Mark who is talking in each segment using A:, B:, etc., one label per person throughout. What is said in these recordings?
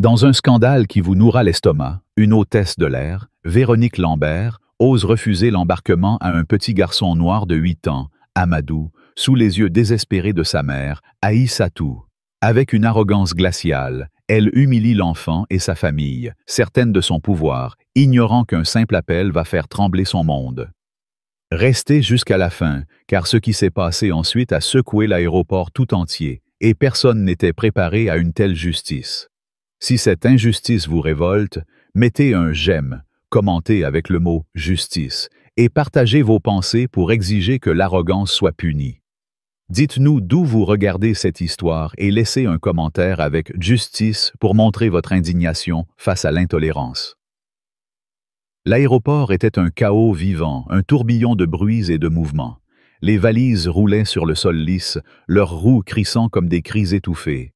A: Dans un scandale qui vous nourra l'estomac, une hôtesse de l'air, Véronique Lambert, ose refuser l'embarquement à un petit garçon noir de 8 ans, Amadou, sous les yeux désespérés de sa mère, Aïssatou. Avec une arrogance glaciale, elle humilie l'enfant et sa famille, certaine de son pouvoir, ignorant qu'un simple appel va faire trembler son monde. Restez jusqu'à la fin, car ce qui s'est passé ensuite a secoué l'aéroport tout entier, et personne n'était préparé à une telle justice. Si cette injustice vous révolte, mettez un j'aime, commentez avec le mot « justice » et partagez vos pensées pour exiger que l'arrogance soit punie. Dites-nous d'où vous regardez cette histoire et laissez un commentaire avec « justice » pour montrer votre indignation face à l'intolérance. L'aéroport était un chaos vivant, un tourbillon de bruits et de mouvements. Les valises roulaient sur le sol lisse, leurs roues crissant comme des cris étouffés.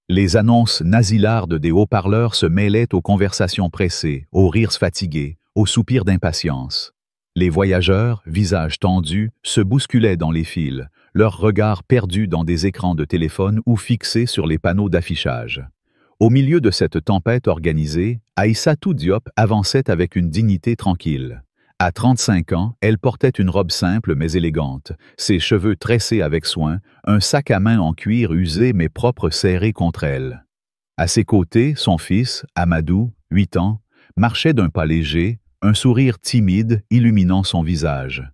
A: Les annonces nasillardes des haut-parleurs se mêlaient aux conversations pressées, aux rires fatigués, aux soupirs d'impatience. Les voyageurs, visages tendus, se bousculaient dans les files, leurs regards perdus dans des écrans de téléphone ou fixés sur les panneaux d'affichage. Au milieu de cette tempête organisée, Aïssatou Diop avançait avec une dignité tranquille. À 35 ans, elle portait une robe simple mais élégante, ses cheveux tressés avec soin, un sac à main en cuir usé mais propre serré contre elle. À ses côtés, son fils, Amadou, 8 ans, marchait d'un pas léger, un sourire timide illuminant son visage.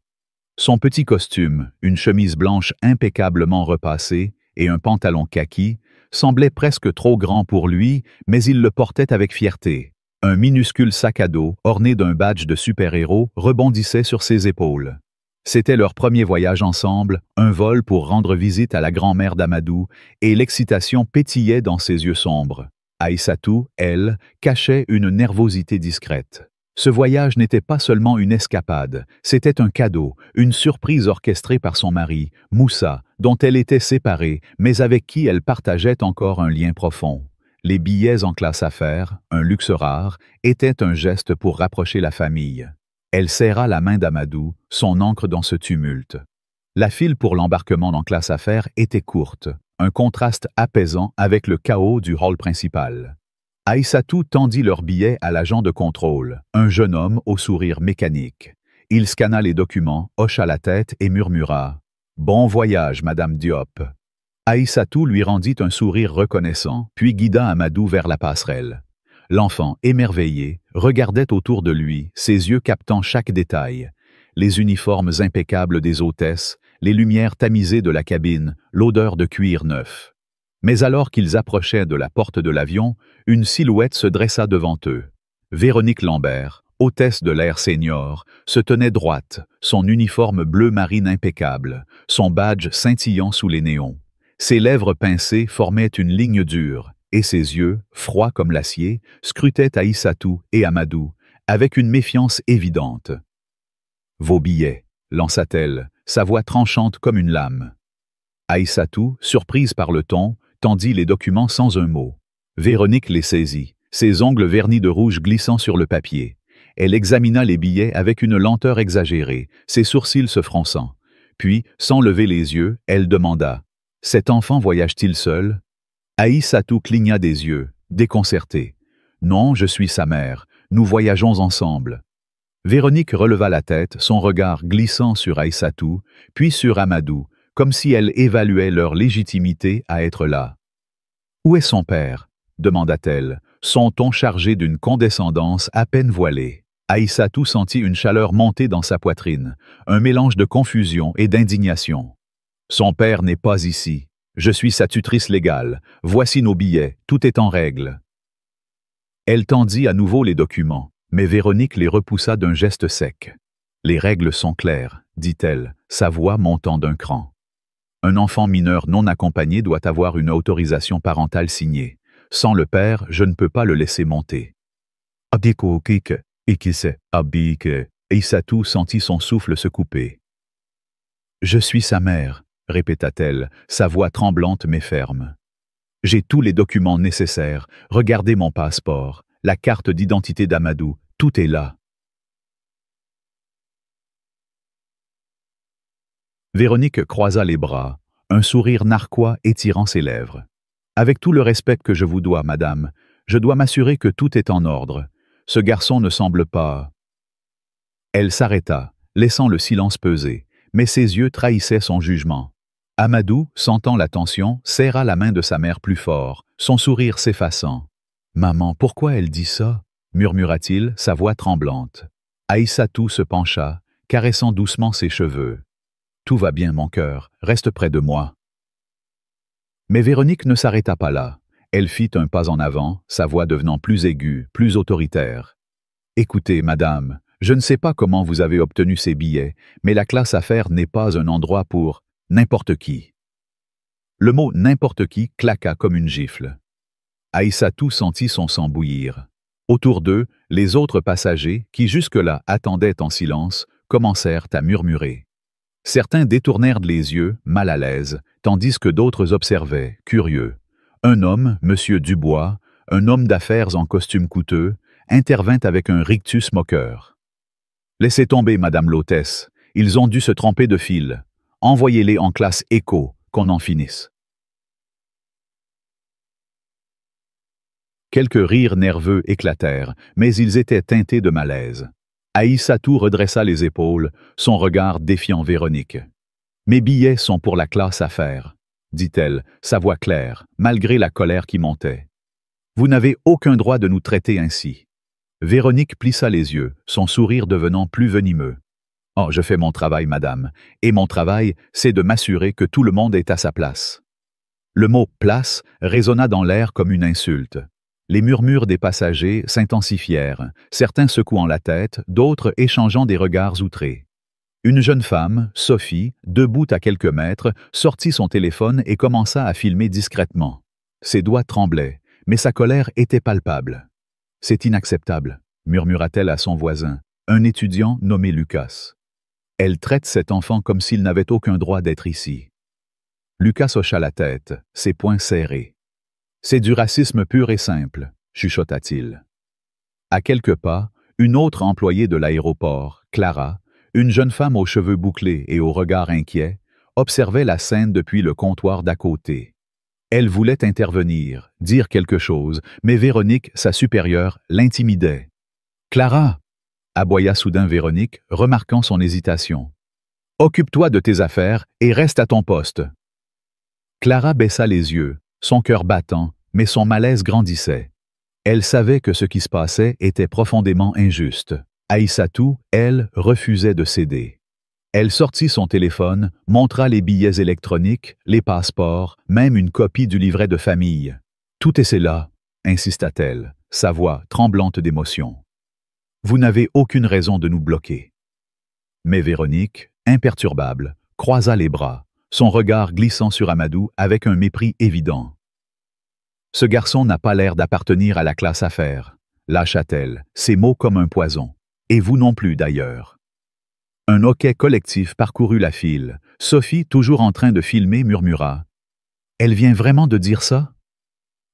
A: Son petit costume, une chemise blanche impeccablement repassée et un pantalon kaki, semblait presque trop grand pour lui, mais il le portait avec fierté. Un minuscule sac à dos, orné d'un badge de super-héros, rebondissait sur ses épaules. C'était leur premier voyage ensemble, un vol pour rendre visite à la grand-mère d'Amadou, et l'excitation pétillait dans ses yeux sombres. Aïssatou, elle, cachait une nervosité discrète. Ce voyage n'était pas seulement une escapade, c'était un cadeau, une surprise orchestrée par son mari, Moussa, dont elle était séparée, mais avec qui elle partageait encore un lien profond. Les billets en classe affaires, un luxe rare, étaient un geste pour rapprocher la famille. Elle serra la main d'Amadou, son ancre dans ce tumulte. La file pour l'embarquement en classe affaires était courte, un contraste apaisant avec le chaos du hall principal. Aïssatou tendit leurs billets à l'agent de contrôle, un jeune homme au sourire mécanique. Il scanna les documents, hocha la tête et murmura « Bon voyage, Madame Diop ». Aïssatou lui rendit un sourire reconnaissant, puis guida Amadou vers la passerelle. L'enfant, émerveillé, regardait autour de lui, ses yeux captant chaque détail. Les uniformes impeccables des hôtesses, les lumières tamisées de la cabine, l'odeur de cuir neuf. Mais alors qu'ils approchaient de la porte de l'avion, une silhouette se dressa devant eux. Véronique Lambert, hôtesse de l'air senior, se tenait droite, son uniforme bleu marine impeccable, son badge scintillant sous les néons. Ses lèvres pincées formaient une ligne dure, et ses yeux, froids comme l'acier, scrutaient Aïssatou et Amadou, avec une méfiance évidente. « Vos billets », lança-t-elle, sa voix tranchante comme une lame. Aïssatou, surprise par le ton, tendit les documents sans un mot. Véronique les saisit, ses ongles vernis de rouge glissant sur le papier. Elle examina les billets avec une lenteur exagérée, ses sourcils se fronçant. Puis, sans lever les yeux, elle demanda « Cet enfant voyage-t-il seul ?» Aïssatou cligna des yeux, déconcertée. « Non, je suis sa mère. Nous voyageons ensemble. » Véronique releva la tête, son regard glissant sur Aïssatou, puis sur Amadou, comme si elle évaluait leur légitimité à être là. « Où est son père ?» demanda-t-elle, son ton chargé d'une condescendance à peine voilée. Aïssatou sentit une chaleur monter dans sa poitrine, un mélange de confusion et d'indignation. « Son père n'est pas ici. Je suis sa tutrice légale. Voici nos billets. Tout est en règle. » Elle tendit à nouveau les documents, mais Véronique les repoussa d'un geste sec. « Les règles sont claires, » dit-elle, sa voix montant d'un cran. Un enfant mineur non accompagné doit avoir une autorisation parentale signée. Sans le père, je ne peux pas le laisser monter. Aïssatou sentit son souffle se couper. « Je suis sa mère, » répéta-t-elle, sa voix tremblante mais ferme. « J'ai tous les documents nécessaires, regardez mon passeport, la carte d'identité d'Amadou, tout est là. » Véronique croisa les bras, un sourire narquois étirant ses lèvres. « Avec tout le respect que je vous dois, madame, Je dois m'assurer que tout est en ordre. Ce garçon ne semble pas... » Elle s'arrêta, laissant le silence peser, mais ses yeux trahissaient son jugement. Amadou, sentant la tension, serra la main de sa mère plus fort, son sourire s'effaçant. « Maman, pourquoi elle dit ça ?» murmura-t-il, sa voix tremblante. Aïssatou se pencha, caressant doucement ses cheveux. « Tout va bien, mon cœur, reste près de moi. » Mais Véronique ne s'arrêta pas là. Elle fit un pas en avant, sa voix devenant plus aiguë, plus autoritaire. « Écoutez, madame, je ne sais pas comment vous avez obtenu ces billets, mais la classe affaires n'est pas un endroit pour n'importe qui. » Le mot « n'importe qui » claqua comme une gifle. Aïssatou sentit son sang bouillir. Autour d'eux, les autres passagers, qui jusque-là attendaient en silence, commencèrent à murmurer. Certains détournèrent les yeux, mal à l'aise, tandis que d'autres observaient, curieux. Un homme, M. Dubois, un homme d'affaires en costume coûteux, intervint avec un rictus moqueur. « Laissez tomber, madame l'hôtesse, ils ont dû se tromper de fil. Envoyez-les en classe éco, qu'on en finisse. » Quelques rires nerveux éclatèrent, mais ils étaient teintés de malaise. Aïssatou redressa les épaules, son regard défiant Véronique. « Mes billets sont pour la classe affaires, » dit-elle, sa voix claire, malgré la colère qui montait. « Vous n'avez aucun droit de nous traiter ainsi. » Véronique plissa les yeux, son sourire devenant plus venimeux. « Oh, je fais mon travail, madame, et mon travail, c'est de m'assurer que tout le monde est à sa place. » Le mot « place » résonna dans l'air comme une insulte. Les murmures des passagers s'intensifièrent, certains secouant la tête, d'autres échangeant des regards outrés. Une jeune femme, Sophie, debout à quelques mètres, sortit son téléphone et commença à filmer discrètement. Ses doigts tremblaient, mais sa colère était palpable. « C'est inacceptable », murmura-t-elle à son voisin, un étudiant nommé Lucas. « Elle traite cet enfant comme s'il n'avait aucun droit d'être ici. » Lucas hocha la tête, ses poings serrés. « C'est du racisme pur et simple », chuchota-t-il. À quelques pas, une autre employée de l'aéroport, Clara, une jeune femme aux cheveux bouclés et au regard inquiet, observait la scène depuis le comptoir d'à côté. Elle voulait intervenir, dire quelque chose, mais Véronique, sa supérieure, l'intimidait. « Clara !» aboya soudain Véronique, remarquant son hésitation. « Occupe-toi de tes affaires et reste à ton poste. » Clara baissa les yeux, son cœur battant, mais son malaise grandissait. Elle savait que ce qui se passait était profondément injuste. Aïssatou, elle, refusait de céder. Elle sortit son téléphone, montra les billets électroniques, les passeports, même une copie du livret de famille. « Tout est là », insista-t-elle, sa voix tremblante d'émotion. « Vous n'avez aucune raison de nous bloquer. » Mais Véronique, imperturbable, croisa les bras, son regard glissant sur Amadou avec un mépris évident. « Ce garçon n'a pas l'air d'appartenir à la classe affaires, » lâcha-t-elle, ses mots comme un poison. « Et vous non plus, d'ailleurs. » Un hoquet collectif parcourut la file. Sophie, toujours en train de filmer, murmura. « Elle vient vraiment de dire ça ?»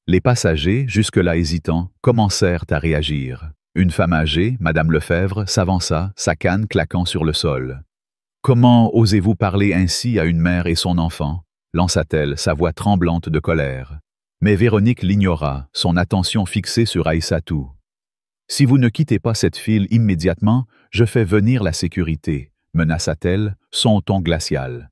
A: Les passagers, jusque-là hésitants, commencèrent à réagir. Une femme âgée, Madame Lefebvre, s'avança, sa canne claquant sur le sol. « Comment osez-vous parler ainsi à une mère et son enfant ?» lança-t-elle, sa voix tremblante de colère. Mais Véronique l'ignora, son attention fixée sur Aïssatou. « Si vous ne quittez pas cette file immédiatement, je fais venir la sécurité, » menaça-t-elle, son ton glacial.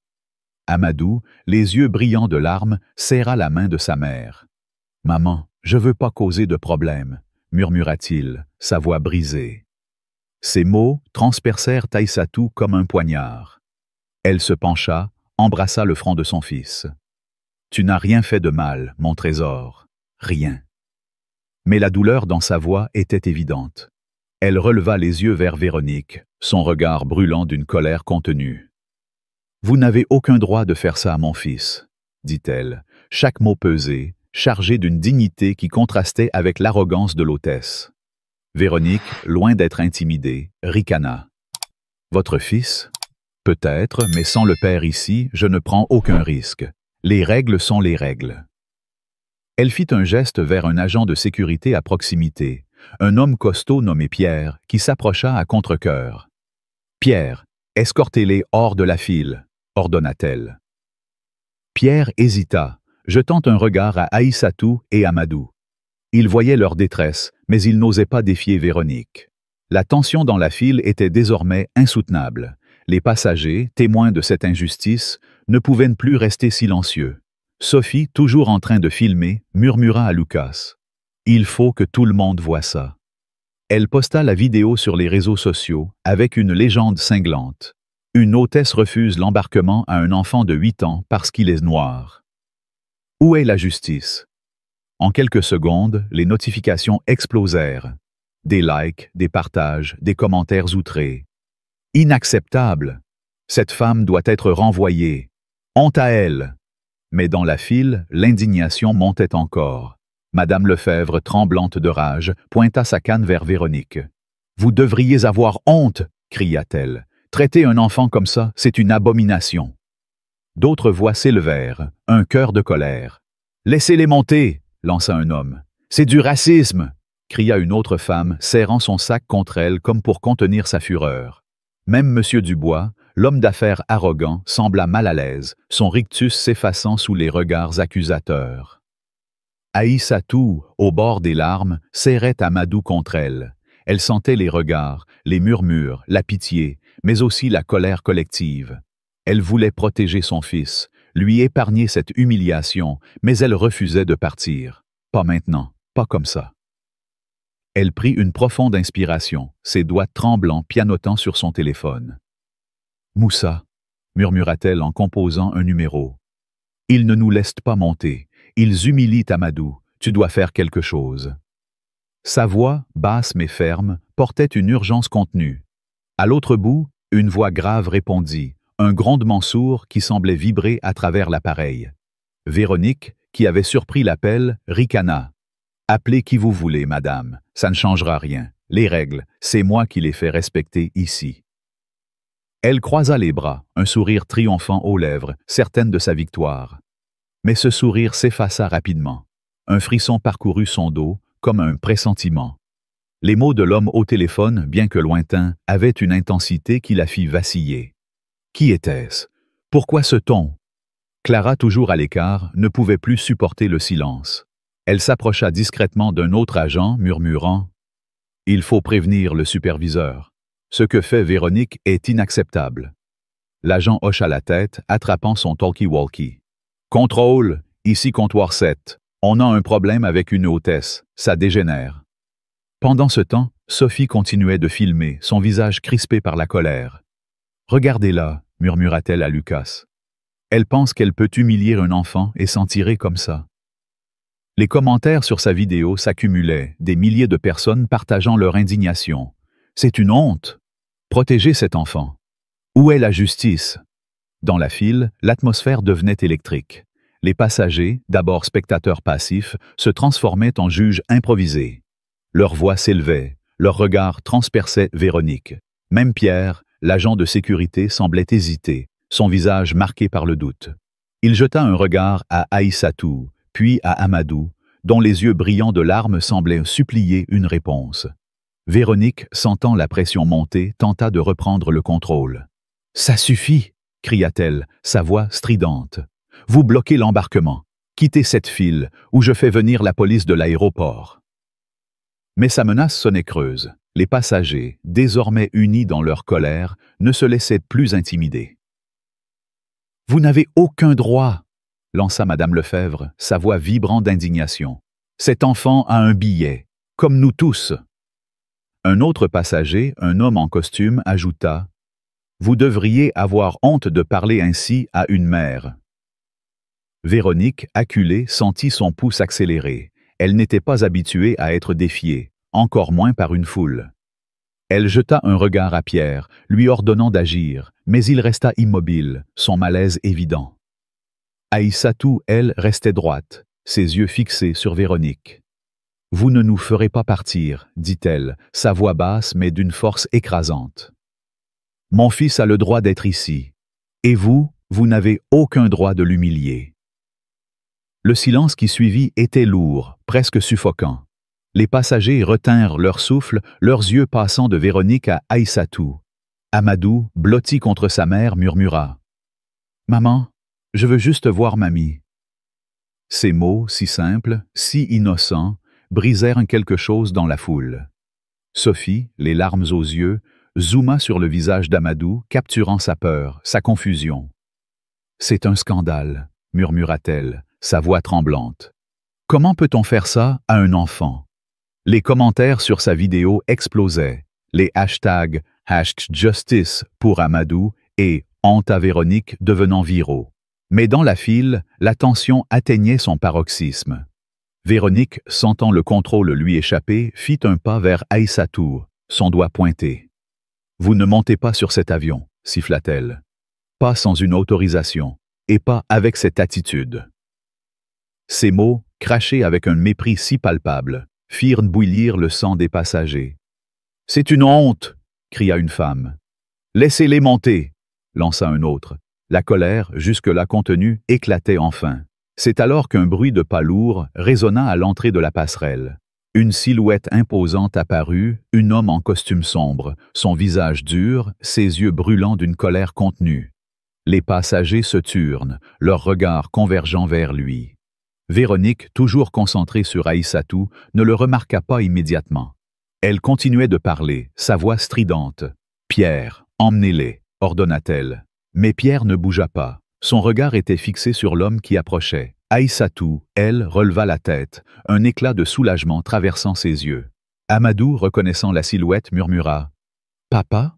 A: Amadou, les yeux brillants de larmes, serra la main de sa mère. « Maman, je veux pas causer de problème, » murmura-t-il, sa voix brisée. Ces mots transpercèrent Aïssatou comme un poignard. Elle se pencha, embrassa le front de son fils. « Tu n'as rien fait de mal, mon trésor, rien. » Mais la douleur dans sa voix était évidente. Elle releva les yeux vers Véronique, son regard brûlant d'une colère contenue. « Vous n'avez aucun droit de faire ça à mon fils, » dit-elle, chaque mot pesé, chargé d'une dignité qui contrastait avec l'arrogance de l'hôtesse. Véronique, loin d'être intimidée, ricana. « Votre fils ? Peut-être, mais sans le père ici, je ne prends aucun risque. Les règles sont les règles. » Elle fit un geste vers un agent de sécurité à proximité, un homme costaud nommé Pierre, qui s'approcha à contre-cœur. « Pierre, escortez-les hors de la file, » ordonna-t-elle. Pierre hésita, jetant un regard à Aïssatou et Amadou. Il voyait leur détresse, mais il n'osait pas défier Véronique. La tension dans la file était désormais insoutenable. Les passagers, témoins de cette injustice, ne pouvaient plus rester silencieux. Sophie, toujours en train de filmer, murmura à Lucas. « Il faut que tout le monde voie ça. » Elle posta la vidéo sur les réseaux sociaux avec une légende cinglante. Une hôtesse refuse l'embarquement à un enfant de 8 ans parce qu'il est noir. Où est la justice? En quelques secondes, les notifications explosèrent. Des likes, des partages, des commentaires outrés. Inacceptable! Cette femme doit être renvoyée. Honte à elle! Mais dans la file, l'indignation montait encore. Madame Lefebvre, tremblante de rage, pointa sa canne vers Véronique. « Vous devriez avoir honte !» cria-t-elle. « Traiter un enfant comme ça, c'est une abomination. » D'autres voix s'élevèrent, un chœur de colère. « Laissez-les monter !» lança un homme. « C'est du racisme !» cria une autre femme, serrant son sac contre elle comme pour contenir sa fureur. Même M. Dubois, l'homme d'affaires arrogant, sembla mal à l'aise, son rictus s'effaçant sous les regards accusateurs. Aïssatou, au bord des larmes, serrait Amadou contre elle. Elle sentait les regards, les murmures, la pitié, mais aussi la colère collective. Elle voulait protéger son fils, lui épargner cette humiliation, mais elle refusait de partir. Pas maintenant, pas comme ça. Elle prit une profonde inspiration, ses doigts tremblants pianotant sur son téléphone. « Moussa » murmura-t-elle en composant un numéro. « Ils ne nous laissent pas monter. Ils humilient Amadou. Tu dois faire quelque chose. » Sa voix, basse mais ferme, portait une urgence contenue. À l'autre bout, une voix grave répondit, un grondement sourd qui semblait vibrer à travers l'appareil. Véronique, qui avait surpris l'appel, ricana. « Appelez qui vous voulez, madame. Ça ne changera rien. Les règles, c'est moi qui les fais respecter ici. » Elle croisa les bras, un sourire triomphant aux lèvres, certaine de sa victoire. Mais ce sourire s'effaça rapidement. Un frisson parcourut son dos, comme un pressentiment. Les mots de l'homme au téléphone, bien que lointains, avaient une intensité qui la fit vaciller. Qui était-ce? Pourquoi ce ton? Clara, toujours à l'écart, ne pouvait plus supporter le silence. Elle s'approcha discrètement d'un autre agent, murmurant « Il faut prévenir le superviseur. Ce que fait Véronique est inacceptable. » L'agent hocha la tête, attrapant son talkie-walkie. « Contrôle, ici comptoir 7. On a un problème avec une hôtesse. Ça dégénère. » Pendant ce temps, Sophie continuait de filmer, son visage crispé par la colère. « Regardez-la, » murmura-t-elle à Lucas. « Elle pense qu'elle peut humilier un enfant et s'en tirer comme ça. » Les commentaires sur sa vidéo s'accumulaient, des milliers de personnes partageant leur indignation. « C'est une honte! Protégez cet enfant! Où est la justice? » Dans la file, l'atmosphère devenait électrique. Les passagers, d'abord spectateurs passifs, se transformaient en juges improvisés. Leurs voix s'élevaient, leurs regards transperçaient Véronique. Même Pierre, l'agent de sécurité, semblait hésiter, son visage marqué par le doute. Il jeta un regard à Aïssatou, puis à Amadou, dont les yeux brillants de larmes semblaient supplier une réponse. Véronique, sentant la pression monter, tenta de reprendre le contrôle. « Ça suffit !» cria-t-elle, sa voix stridente. « Vous bloquez l'embarquement. Quittez cette file, ou je fais venir la police de l'aéroport. » Mais sa menace sonnait creuse. Les passagers, désormais unis dans leur colère, ne se laissaient plus intimider. « Vous n'avez aucun droit !» lança Madame Lefebvre, sa voix vibrant d'indignation. « Cet enfant a un billet, comme nous tous. » Un autre passager, un homme en costume, ajouta « Vous devriez avoir honte de parler ainsi à une mère. » Véronique, acculée, sentit son pouce accélérer. Elle n'était pas habituée à être défiée, encore moins par une foule. Elle jeta un regard à Pierre, lui ordonnant d'agir, mais il resta immobile, son malaise évident. Aïssatou, elle, restait droite, ses yeux fixés sur Véronique. « Vous ne nous ferez pas partir, » dit-elle, sa voix basse mais d'une force écrasante. « Mon fils a le droit d'être ici, et vous, vous n'avez aucun droit de l'humilier. » Le silence qui suivit était lourd, presque suffocant. Les passagers retinrent leur souffle, leurs yeux passant de Véronique à Aïssatou. Amadou, blotti contre sa mère, murmura « Maman, je veux juste voir mamie. » Ces mots, si simples, si innocents, brisèrent quelque chose dans la foule. Sophie, les larmes aux yeux, zooma sur le visage d'Amadou, capturant sa peur, sa confusion. « C'est un scandale », murmura-t-elle, sa voix tremblante. « Comment peut-on faire ça à un enfant ?» Les commentaires sur sa vidéo explosaient. Les hashtags #justice pour Amadou et honte à Véronique devenant viraux. Mais dans la file, la tension atteignait son paroxysme. Véronique, sentant le contrôle lui échapper, fit un pas vers Aïssatou, son doigt pointé. « Vous ne montez pas sur cet avion », siffla-t-elle. « Pas sans une autorisation, et pas avec cette attitude. » Ces mots, crachés avec un mépris si palpable, firent bouillir le sang des passagers. « C'est une honte !» cria une femme. « Laissez-les monter !» lança un autre. La colère, jusque-là contenue, éclatait enfin. C'est alors qu'un bruit de pas lourd résonna à l'entrée de la passerelle. Une silhouette imposante apparut, un homme en costume sombre, son visage dur, ses yeux brûlants d'une colère contenue. Les passagers se turent, leurs regards convergeant vers lui. Véronique, toujours concentrée sur Aïssatou, ne le remarqua pas immédiatement. Elle continuait de parler, sa voix stridente. « Pierre, emmenez-les », ordonna-t-elle. Mais Pierre ne bougea pas. Son regard était fixé sur l'homme qui approchait. Aïssatou, elle, releva la tête, un éclat de soulagement traversant ses yeux. Amadou, reconnaissant la silhouette, murmura « Papa ?»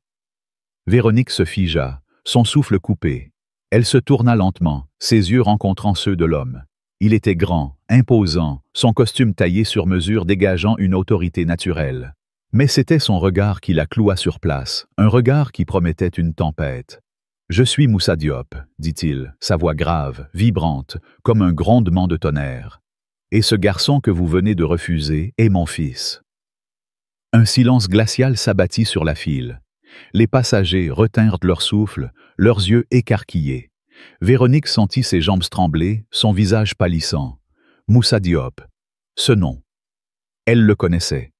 A: Véronique se figea, son souffle coupé. Elle se tourna lentement, ses yeux rencontrant ceux de l'homme. Il était grand, imposant, son costume taillé sur mesure dégageant une autorité naturelle. Mais c'était son regard qui la cloua sur place, un regard qui promettait une tempête. « Je suis Moussa Diop », dit-il, sa voix grave, vibrante, comme un grondement de tonnerre. « Et ce garçon que vous venez de refuser est mon fils. » Un silence glacial s'abattit sur la file. Les passagers retinrent leur souffle, leurs yeux écarquillés. Véronique sentit ses jambes trembler, son visage pâlissant. Moussa Diop. Ce nom. Elle le connaissait.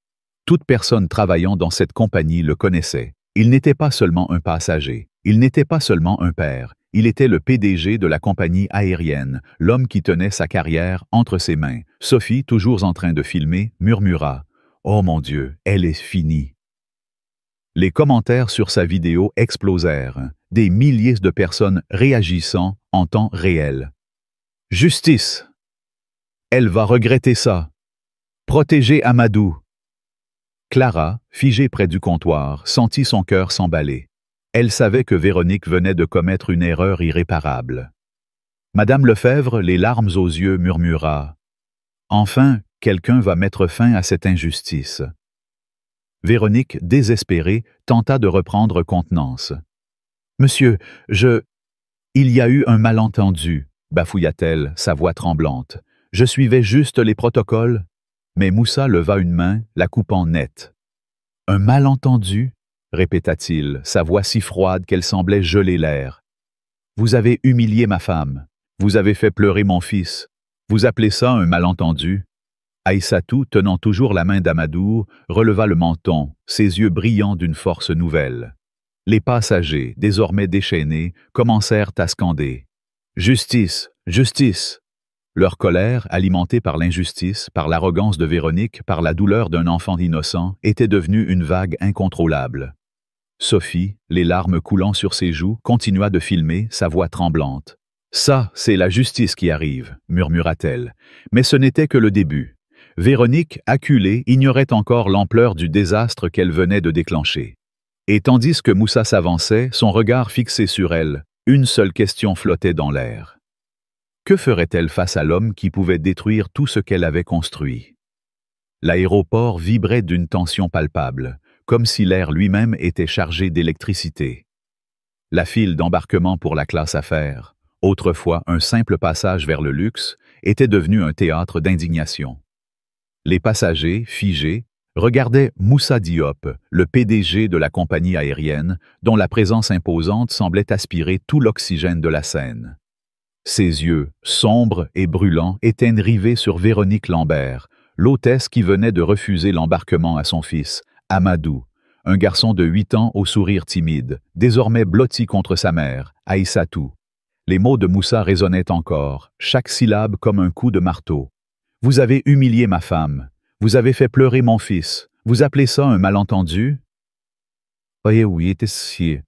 A: Toute personne travaillant dans cette compagnie le connaissait. Il n'était pas seulement un passager. Il n'était pas seulement un père. Il était le PDG de la compagnie aérienne, l'homme qui tenait sa carrière entre ses mains. Sophie, toujours en train de filmer, murmura « Oh mon Dieu, elle est finie !» Les commentaires sur sa vidéo explosèrent, des milliers de personnes réagissant en temps réel. « Justice! Elle va regretter ça! Protégez Amadou! » Clara, figée près du comptoir, sentit son cœur s'emballer. Elle savait que Véronique venait de commettre une erreur irréparable. Madame Lefebvre, les larmes aux yeux, murmura « Enfin, quelqu'un va mettre fin à cette injustice. » Véronique, désespérée, tenta de reprendre contenance. « Monsieur, il y a eu un malentendu, » bafouilla-t-elle, sa voix tremblante. « Je suivais juste les protocoles. » Mais Moussa leva une main, la coupant net. « Un malentendu ?» répéta-t-il, sa voix si froide qu'elle semblait geler l'air. « Vous avez humilié ma femme. Vous avez fait pleurer mon fils. Vous appelez ça un malentendu ?» Aïssatou, tenant toujours la main d'Amadou, releva le menton, ses yeux brillants d'une force nouvelle. Les passagers, désormais déchaînés, commencèrent à scander « Justice! Justice !» Leur colère, alimentée par l'injustice, par l'arrogance de Véronique, par la douleur d'un enfant innocent, était devenue une vague incontrôlable. Sophie, les larmes coulant sur ses joues, continua de filmer, sa voix tremblante. « Ça, c'est la justice qui arrive », murmura-t-elle. Mais ce n'était que le début. Véronique, acculée, ignorait encore l'ampleur du désastre qu'elle venait de déclencher. Et tandis que Moussa s'avançait, son regard fixé sur elle, une seule question flottait dans l'air. Que ferait-elle face à l'homme qui pouvait détruire tout ce qu'elle avait construit? L'aéroport vibrait d'une tension palpable, comme si l'air lui-même était chargé d'électricité. La file d'embarquement pour la classe affaires, autrefois un simple passage vers le luxe, était devenue un théâtre d'indignation. Les passagers, figés, regardaient Moussa Diop, le PDG de la compagnie aérienne, dont la présence imposante semblait aspirer tout l'oxygène de la scène. Ses yeux, sombres et brûlants, étaient rivés sur Véronique Lambert, l'hôtesse qui venait de refuser l'embarquement à son fils, Amadou, un garçon de 8 ans au sourire timide, désormais blotti contre sa mère, Aïssatou. Les mots de Moussa résonnaient encore, chaque syllabe comme un coup de marteau. « Vous avez humilié ma femme. Vous avez fait pleurer mon fils. Vous appelez ça un malentendu? Oui, était si.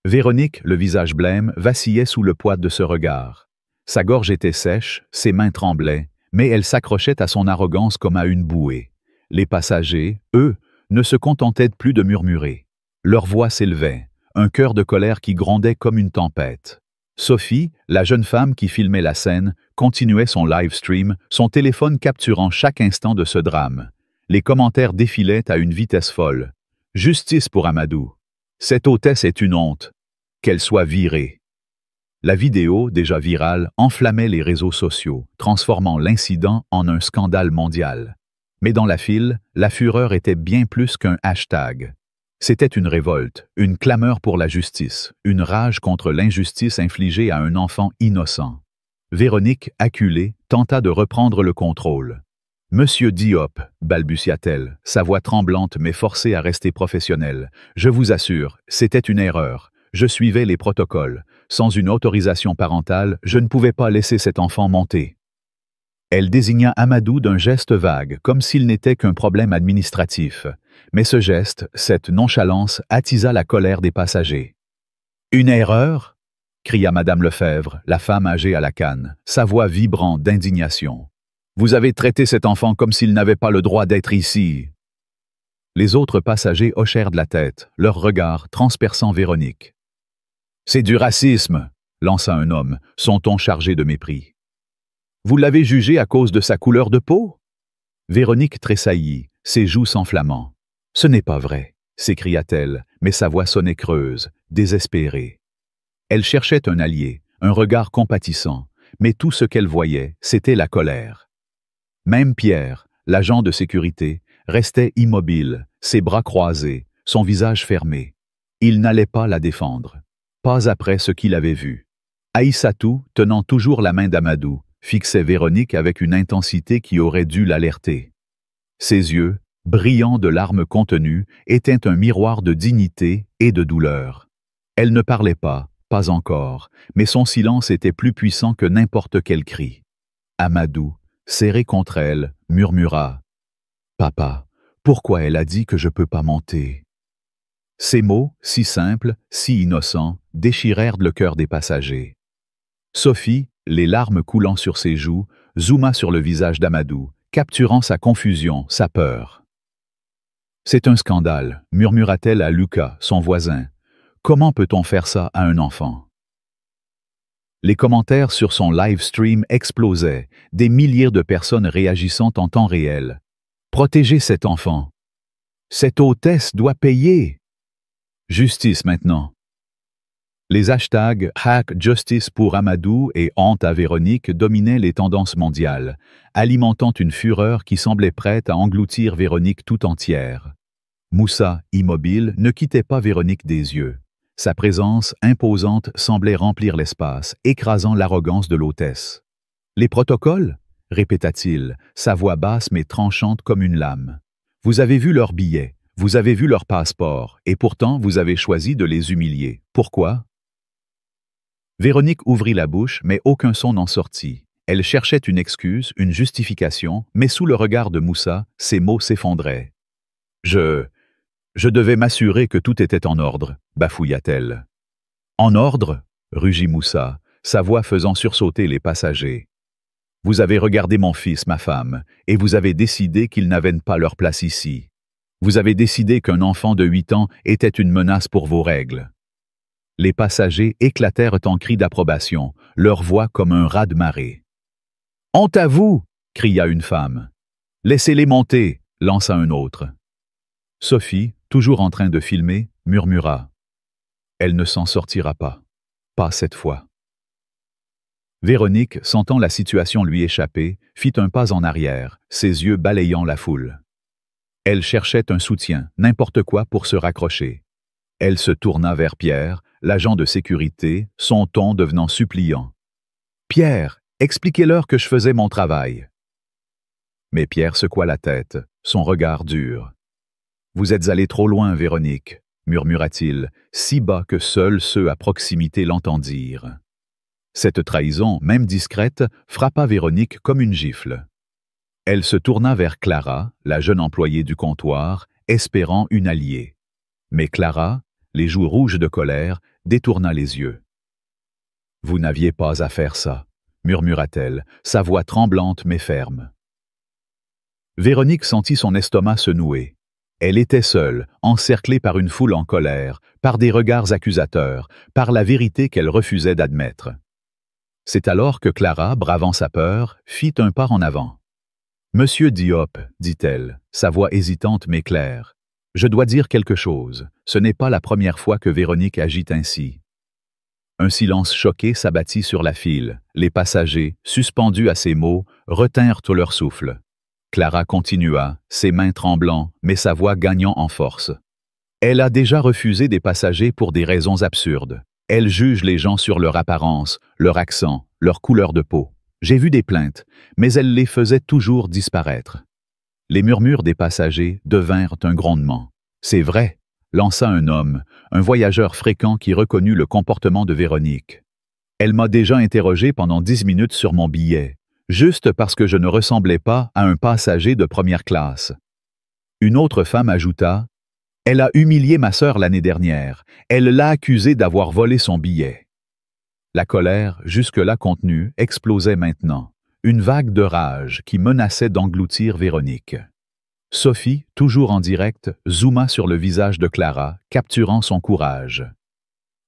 A: Véronique, le visage blême, vacillait sous le poids de ce regard. Sa gorge était sèche, ses mains tremblaient, mais elle s'accrochait à son arrogance comme à une bouée. Les passagers, eux, ne se contentaient plus de murmurer. Leur voix s'élevait, un cœur de colère qui grondait comme une tempête. Sophie, la jeune femme qui filmait la scène, continuait son live stream, son téléphone capturant chaque instant de ce drame. Les commentaires défilaient à une vitesse folle. « Justice pour Amadou. Cette hôtesse est une honte. Qu'elle soit virée. » La vidéo, déjà virale, enflammait les réseaux sociaux, transformant l'incident en un scandale mondial. Mais dans la file, la fureur était bien plus qu'un hashtag. C'était une révolte, une clameur pour la justice, une rage contre l'injustice infligée à un enfant innocent. Véronique, acculée, tenta de reprendre le contrôle. « Monsieur Diop, balbutia-t-elle, sa voix tremblante mais forcée à rester professionnelle. Je vous assure, c'était une erreur. Je suivais les protocoles. Sans une autorisation parentale, je ne pouvais pas laisser cet enfant monter. » Elle désigna Amadou d'un geste vague, comme s'il n'était qu'un problème administratif. Mais ce geste, cette nonchalance, attisa la colère des passagers. « Une erreur ?» cria Madame Lefebvre, la femme âgée à la canne, sa voix vibrant d'indignation. « Vous avez traité cet enfant comme s'il n'avait pas le droit d'être ici. » Les autres passagers hochèrent de la tête, leur regard transperçant Véronique. « C'est du racisme !» lança un homme, son ton chargé de mépris. « Vous l'avez jugé à cause de sa couleur de peau ?» Véronique tressaillit, ses joues s'enflammant. « Ce n'est pas vrai !» s'écria-t-elle, mais sa voix sonnait creuse, désespérée. Elle cherchait un allié, un regard compatissant, mais tout ce qu'elle voyait, c'était la colère. Même Pierre, l'agent de sécurité, restait immobile, ses bras croisés, son visage fermé. Il n'allait pas la défendre. Pas après ce qu'il avait vu. Aïssatou, tenant toujours la main d'Amadou, fixait Véronique avec une intensité qui aurait dû l'alerter. Ses yeux, brillants de larmes contenues, étaient un miroir de dignité et de douleur. Elle ne parlait pas encore, mais son silence était plus puissant que n'importe quel cri. Amadou, serré contre elle, murmura « Papa, pourquoi elle a dit que je peux pas monter ?» Ces mots, si simples, si innocents, déchirèrent le cœur des passagers. Sophie, les larmes coulant sur ses joues, zooma sur le visage d'Amadou, capturant sa confusion, sa peur. « C'est un scandale », murmura-t-elle à Lucas, son voisin. « Comment peut-on faire ça à un enfant ?» Les commentaires sur son live stream explosaient, des milliers de personnes réagissant en temps réel. « Protégez cet enfant. Cette hôtesse doit payer. Justice maintenant. » Les hashtags Hack Justice pour Amadou et Honte à Véronique dominaient les tendances mondiales, alimentant une fureur qui semblait prête à engloutir Véronique tout entière. Moussa, immobile, ne quittait pas Véronique des yeux. Sa présence imposante semblait remplir l'espace, écrasant l'arrogance de l'hôtesse. « Les protocoles ?» répéta-t-il, sa voix basse mais tranchante comme une lame. « Vous avez vu leurs billets, vous avez vu leur passeport, et pourtant vous avez choisi de les humilier. Pourquoi ?» Véronique ouvrit la bouche, mais aucun son n'en sortit. Elle cherchait une excuse, une justification, mais sous le regard de Moussa, ses mots s'effondraient. « Je devais m'assurer que tout était en ordre, » bafouilla-t-elle. « En ordre ?» rugit Moussa, sa voix faisant sursauter les passagers. « Vous avez regardé mon fils, ma femme, et vous avez décidé qu'ils n'avaient pas leur place ici. Vous avez décidé qu'un enfant de 8 ans était une menace pour vos règles. » Les passagers éclatèrent en cris d'approbation, leur voix comme un raz-de-marée. « Honte à vous !» cria une femme. « Laissez-les monter !» lança un autre. Sophie, toujours en train de filmer, murmura. « Elle ne s'en sortira pas. Pas cette fois. » Véronique, sentant la situation lui échapper, fit un pas en arrière, ses yeux balayant la foule. Elle cherchait un soutien, n'importe quoi pour se raccrocher. Elle se tourna vers Pierre, l'agent de sécurité, son ton devenant suppliant. « Pierre, expliquez-leur que je faisais mon travail. » Mais Pierre secoua la tête, son regard dur. « Vous êtes allé trop loin, Véronique, » murmura-t-il, si bas que seuls ceux à proximité l'entendirent. Cette trahison, même discrète, frappa Véronique comme une gifle. Elle se tourna vers Clara, la jeune employée du comptoir, espérant une alliée. Mais Clara, les joues rouges de colère, détourna les yeux. « Vous n'aviez pas à faire ça », murmura-t-elle, sa voix tremblante mais ferme. Véronique sentit son estomac se nouer. Elle était seule, encerclée par une foule en colère, par des regards accusateurs, par la vérité qu'elle refusait d'admettre. C'est alors que Clara, bravant sa peur, fit un pas en avant. « Monsieur Diop, dit-elle, sa voix hésitante mais claire, je dois dire quelque chose. Ce n'est pas la première fois que Véronique agit ainsi. » Un silence choqué s'abattit sur la file. Les passagers, suspendus à ces mots, retinrent tout leur souffle. Clara continua, ses mains tremblant, mais sa voix gagnant en force. Elle a déjà refusé des passagers pour des raisons absurdes. Elle juge les gens sur leur apparence, leur accent, leur couleur de peau. J'ai vu des plaintes, mais elle les faisait toujours disparaître. Les murmures des passagers devinrent un grondement. « C'est vrai !» lança un homme, un voyageur fréquent qui reconnut le comportement de Véronique. « Elle m'a déjà interrogé pendant 10 minutes sur mon billet, juste parce que je ne ressemblais pas à un passager de première classe. » Une autre femme ajouta « Elle a humilié ma sœur l'année dernière. Elle l'a accusée d'avoir volé son billet. » La colère, jusque-là contenue, explosait maintenant. Une vague de rage qui menaçait d'engloutir Véronique. Sophie, toujours en direct, zooma sur le visage de Clara, capturant son courage.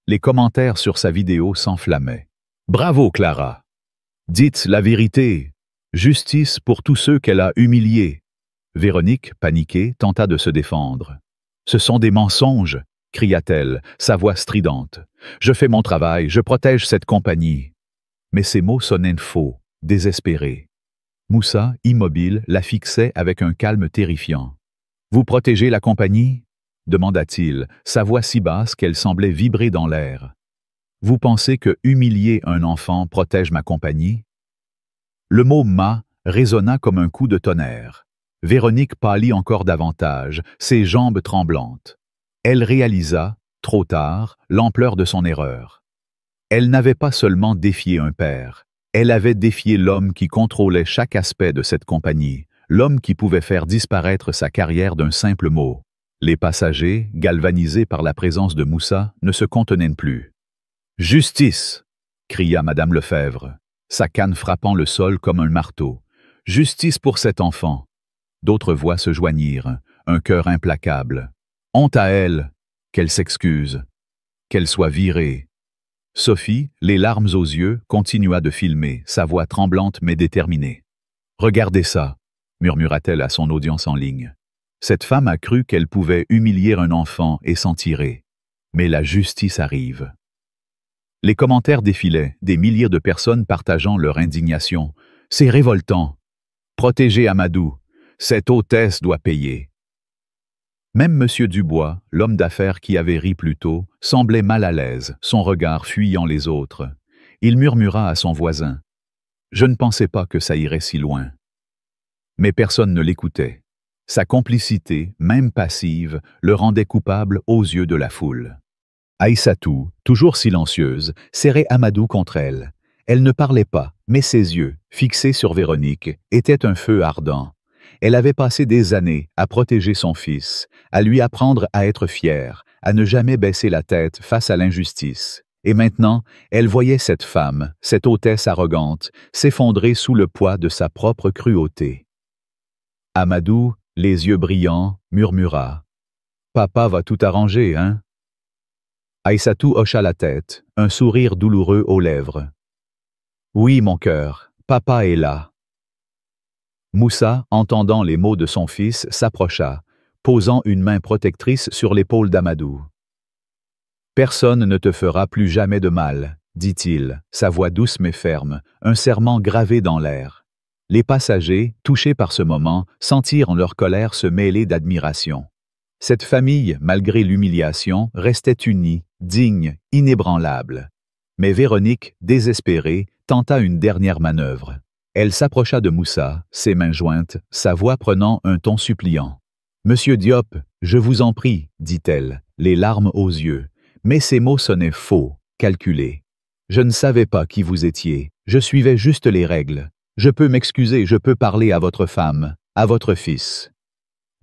A: Les commentaires sur sa vidéo s'enflammaient. « Bravo, Clara! Dites la vérité! Justice pour tous ceux qu'elle a humiliés! » Véronique, paniquée, tenta de se défendre. « Ce sont des mensonges! » cria-t-elle, sa voix stridente. « Je fais mon travail, je protège cette compagnie. » Mais ces mots sonnaient faux, désespérés. Moussa, immobile, la fixait avec un calme terrifiant. « Vous protégez la compagnie ?» demanda-t-il, sa voix si basse qu'elle semblait vibrer dans l'air. « Vous pensez que humilier un enfant protège ma compagnie ?» Le mot « ma » résonna comme un coup de tonnerre. Véronique pâlit encore davantage, ses jambes tremblantes. Elle réalisa, trop tard, l'ampleur de son erreur. Elle n'avait pas seulement défié un père. Elle avait défié l'homme qui contrôlait chaque aspect de cette compagnie, l'homme qui pouvait faire disparaître sa carrière d'un simple mot. Les passagers, galvanisés par la présence de Moussa, ne se contenaient plus. « Justice !» cria Madame Lefebvre, sa canne frappant le sol comme un marteau. « Justice pour cet enfant !» D'autres voix se joignirent, un cœur implacable. « Honte à elle ! Qu'elle s'excuse ! Qu'elle soit virée !» Sophie, les larmes aux yeux, continua de filmer, sa voix tremblante mais déterminée. « Regardez ça !» murmura-t-elle à son audience en ligne. Cette femme a cru qu'elle pouvait humilier un enfant et s'en tirer. Mais la justice arrive. Les commentaires défilaient, des milliers de personnes partageant leur indignation. « C'est révoltant ! Protégez Amadou! Cette hôtesse doit payer !» Même M. Dubois, l'homme d'affaires qui avait ri plus tôt, semblait mal à l'aise, son regard fuyant les autres. Il murmura à son voisin. « Je ne pensais pas que ça irait si loin. » Mais personne ne l'écoutait. Sa complicité, même passive, le rendait coupable aux yeux de la foule. Aïssatou, toujours silencieuse, serrait Amadou contre elle. Elle ne parlait pas, mais ses yeux, fixés sur Véronique, étaient un feu ardent. Elle avait passé des années à protéger son fils, à lui apprendre à être fière, à ne jamais baisser la tête face à l'injustice. Et maintenant, elle voyait cette femme, cette hôtesse arrogante, s'effondrer sous le poids de sa propre cruauté. Amadou, les yeux brillants, murmura. « Papa va tout arranger, hein ?» Aïssatou hocha la tête, un sourire douloureux aux lèvres. « Oui, mon cœur, papa est là. » Moussa, entendant les mots de son fils, s'approcha, posant une main protectrice sur l'épaule d'Amadou. « Personne ne te fera plus jamais de mal, » dit-il, sa voix douce mais ferme, un serment gravé dans l'air. Les passagers, touchés par ce moment, sentirent leur colère se mêler d'admiration. Cette famille, malgré l'humiliation, restait unie, digne, inébranlable. Mais Véronique, désespérée, tenta une dernière manœuvre. Elle s'approcha de Moussa, ses mains jointes, sa voix prenant un ton suppliant. « Monsieur Diop, je vous en prie, » dit-elle, les larmes aux yeux. Mais ces mots sonnaient faux, calculés. « Je ne savais pas qui vous étiez, je suivais juste les règles. Je peux m'excuser, je peux parler à votre femme, à votre fils.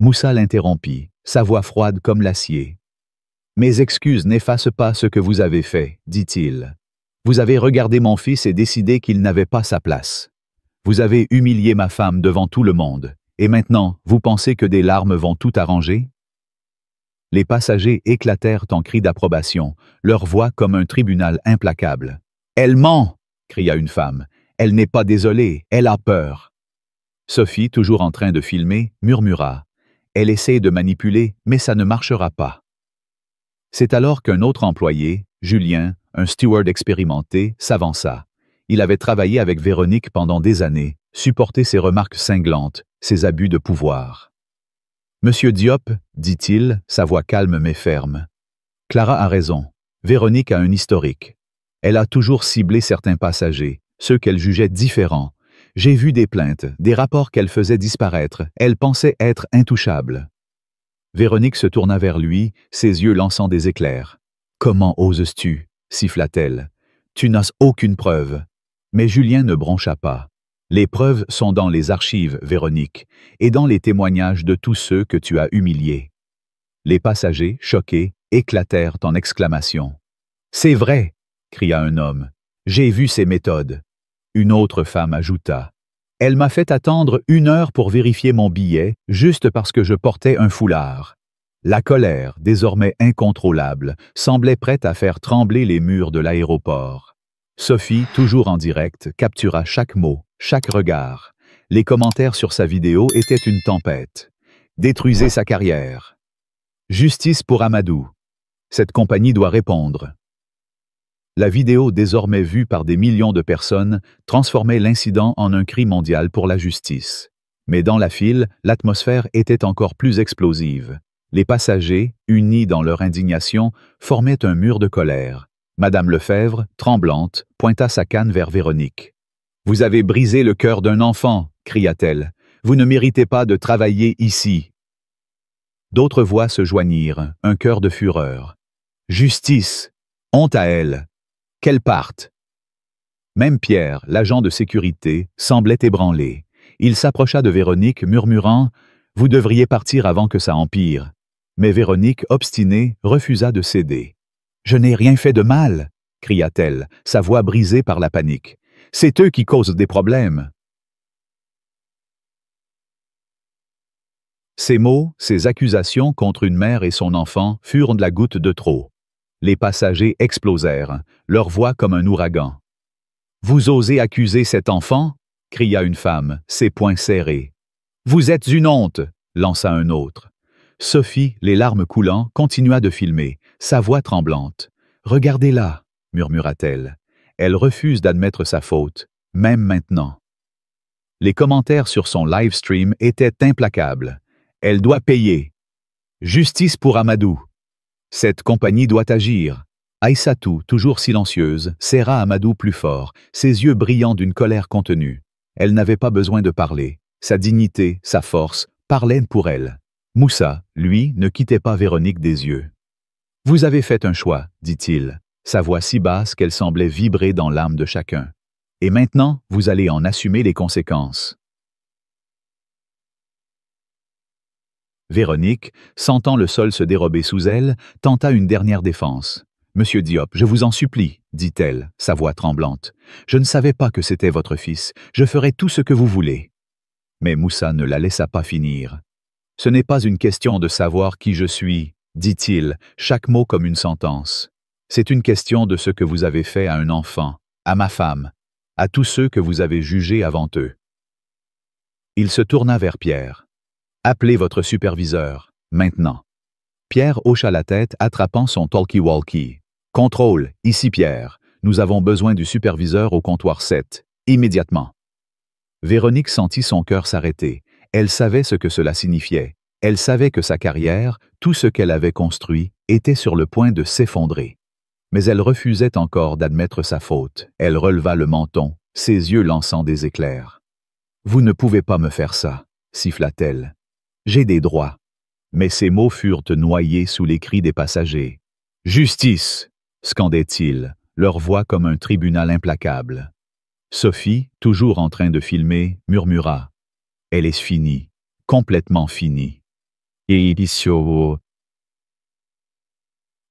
A: Moussa l'interrompit, sa voix froide comme l'acier. Mes excuses n'effacent pas ce que vous avez fait, dit-il. Vous avez regardé mon fils et décidé qu'il n'avait pas sa place. Vous avez humilié ma femme devant tout le monde, et maintenant, vous pensez que des larmes vont tout arranger? Les passagers éclatèrent en cris d'approbation, leur voix comme un tribunal implacable. Elle ment, cria une femme. Elle n'est pas désolée, elle a peur. Sophie, toujours en train de filmer, murmura. Elle essaie de manipuler, mais ça ne marchera pas. C'est alors qu'un autre employé, Julien, un steward expérimenté, s'avança. Il avait travaillé avec Véronique pendant des années, supporté ses remarques cinglantes, ses abus de pouvoir. Monsieur Diop, dit-il, sa voix calme mais ferme. Clara a raison. Véronique a un historique. Elle a toujours ciblé certains passagers, ceux qu'elle jugeait différents. J'ai vu des plaintes, des rapports qu'elle faisait disparaître. Elle pensait être intouchable. Véronique se tourna vers lui, ses yeux lançant des éclairs. « Comment oses-tu » siffla-t-elle. « Tu n'as aucune preuve. » Mais Julien ne broncha pas. « Les preuves sont dans les archives, Véronique, et dans les témoignages de tous ceux que tu as humiliés. » Les passagers, choqués, éclatèrent en exclamations. « C'est vrai !» cria un homme. « J'ai vu ses méthodes. » Une autre femme ajouta. « Elle m'a fait attendre 1 heure pour vérifier mon billet, juste parce que je portais un foulard. » La colère, désormais incontrôlable, semblait prête à faire trembler les murs de l'aéroport. Sophie, toujours en direct, captura chaque mot, chaque regard. Les commentaires sur sa vidéo étaient une tempête. Détruisez sa carrière. Justice pour Amadou. Cette compagnie doit répondre. La vidéo, désormais vue par des millions de personnes, transformait l'incident en un cri mondial pour la justice. Mais dans la file, l'atmosphère était encore plus explosive. Les passagers, unis dans leur indignation, formaient un mur de colère. Madame Lefebvre, tremblante, pointa sa canne vers Véronique. « Vous avez brisé le cœur d'un enfant !» cria-t-elle. « Vous ne méritez pas de travailler ici !» D'autres voix se joignirent, un chœur de fureur. « Justice! Honte à elle! Qu'elle parte !» Même Pierre, l'agent de sécurité, semblait ébranlé. Il s'approcha de Véronique, murmurant « Vous devriez partir avant que ça empire !» Mais Véronique, obstinée, refusa de céder. « Je n'ai rien fait de mal !» cria-t-elle, sa voix brisée par la panique. « C'est eux qui causent des problèmes !» Ces mots, ces accusations contre une mère et son enfant furent de la goutte de trop. Les passagers explosèrent, leur voix comme un ouragan. « Vous osez accuser cet enfant ?» cria une femme, ses poings serrés. « Vous êtes une honte !» lança un autre. Sophie, les larmes coulant, continua de filmer, sa voix tremblante. « Regardez-la !» murmura-t-elle. Elle refuse d'admettre sa faute, même maintenant. Les commentaires sur son live stream étaient implacables. « Elle doit payer. Justice pour Amadou. Cette compagnie doit agir. » Aïssatou, toujours silencieuse, serra Amadou plus fort, ses yeux brillants d'une colère contenue. Elle n'avait pas besoin de parler. Sa dignité, sa force, parlaient pour elle. Moussa, lui, ne quittait pas Véronique des yeux. « Vous avez fait un choix, dit-il, sa voix si basse qu'elle semblait vibrer dans l'âme de chacun. Et maintenant, vous allez en assumer les conséquences. » Véronique, sentant le sol se dérober sous elle, tenta une dernière défense. « Monsieur Diop, je vous en supplie, dit-elle, sa voix tremblante. Je ne savais pas que c'était votre fils. Je ferai tout ce que vous voulez. » Mais Moussa ne la laissa pas finir. « Ce n'est pas une question de savoir qui je suis, dit-il, chaque mot comme une sentence. C'est une question de ce que vous avez fait à un enfant, à ma femme, à tous ceux que vous avez jugés avant eux. » Il se tourna vers Pierre. « Appelez votre superviseur, maintenant. » Pierre hocha la tête, attrapant son talkie-walkie. « Contrôle, ici Pierre. Nous avons besoin du superviseur au comptoir 7, immédiatement. » Véronique sentit son cœur s'arrêter. Elle savait ce que cela signifiait. Elle savait que sa carrière, tout ce qu'elle avait construit, était sur le point de s'effondrer. Mais elle refusait encore d'admettre sa faute. Elle releva le menton, ses yeux lançant des éclairs. « Vous ne pouvez pas me faire ça, » siffla-t-elle. « J'ai des droits. » Mais ces mots furent noyés sous les cris des passagers. « Justice !» scandaient-ils, leur voix comme un tribunal implacable. Sophie, toujours en train de filmer, murmura. Elle est finie, complètement finie. Et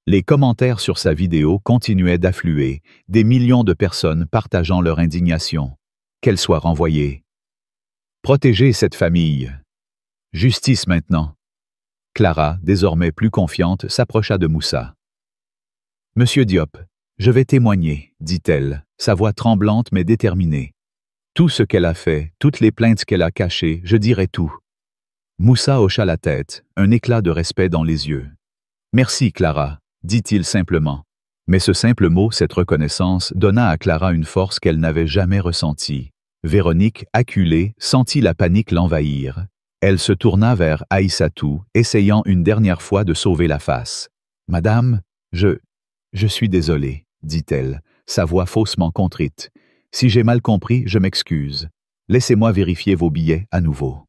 A: les commentaires sur sa vidéo continuaient d'affluer, des millions de personnes partageant leur indignation. Qu'elle soit renvoyée. Protégez cette famille. Justice maintenant. Clara, désormais plus confiante, s'approcha de Moussa. « Monsieur Diop, je vais témoigner, dit-elle, sa voix tremblante mais déterminée. Tout ce qu'elle a fait, toutes les plaintes qu'elle a cachées, je dirai tout. » Moussa hocha la tête, un éclat de respect dans les yeux. « Merci, Clara, » dit-il simplement. Mais ce simple mot, cette reconnaissance, donna à Clara une force qu'elle n'avait jamais ressentie. Véronique, acculée, sentit la panique l'envahir. Elle se tourna vers Aïssatou, essayant une dernière fois de sauver la face. « Madame, je suis désolée, » dit-elle, sa voix faussement contrite. « Si j'ai mal compris, je m'excuse. Laissez-moi vérifier vos billets à nouveau. »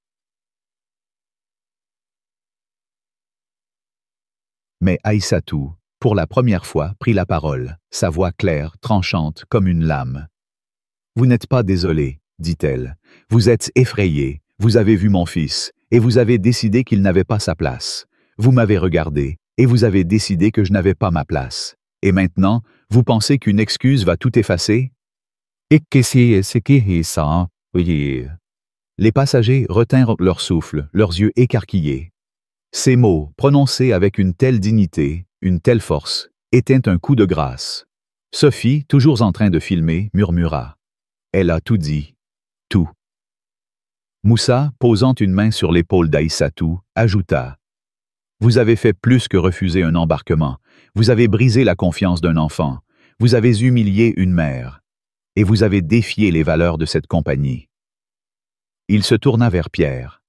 A: Mais Aïssatou, pour la première fois, prit la parole, sa voix claire, tranchante, comme une lame. « Vous n'êtes pas désolé, » dit-elle. « Vous êtes effrayé, vous avez vu mon fils, et vous avez décidé qu'il n'avait pas sa place. Vous m'avez regardé, et vous avez décidé que je n'avais pas ma place. Et maintenant, vous pensez qu'une excuse va tout effacer? » Les passagers retinrent leur souffle, leurs yeux écarquillés. Ces mots, prononcés avec une telle dignité, une telle force, étaient un coup de grâce. Sophie, toujours en train de filmer, murmura. Elle a tout dit. Tout. Moussa, posant une main sur l'épaule d'Aïssatou, ajouta. Vous avez fait plus que refuser un embarquement. Vous avez brisé la confiance d'un enfant. Vous avez humilié une mère. Et vous avez défié les valeurs de cette compagnie. Il se tourna vers Pierre.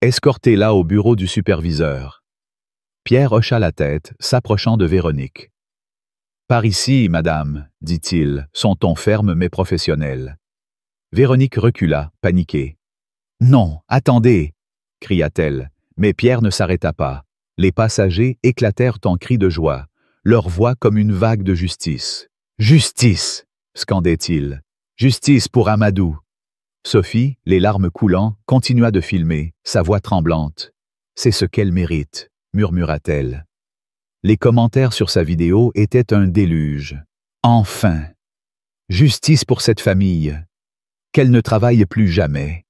A: Escortez-la au bureau du superviseur. Pierre hocha la tête, s'approchant de Véronique. Par ici, madame, dit-il, son ton ferme mais professionnel. Véronique recula, paniquée. Non, attendez, cria-t-elle, mais Pierre ne s'arrêta pas. Les passagers éclatèrent en cris de joie, leur voix comme une vague de justice. Justice, scandait-il. Justice pour Amadou. Sophie, les larmes coulant, continua de filmer, sa voix tremblante. C'est ce qu'elle mérite, murmura-t-elle. Les commentaires sur sa vidéo étaient un déluge. Enfin! Justice pour cette famille! Qu'elle ne travaille plus jamais.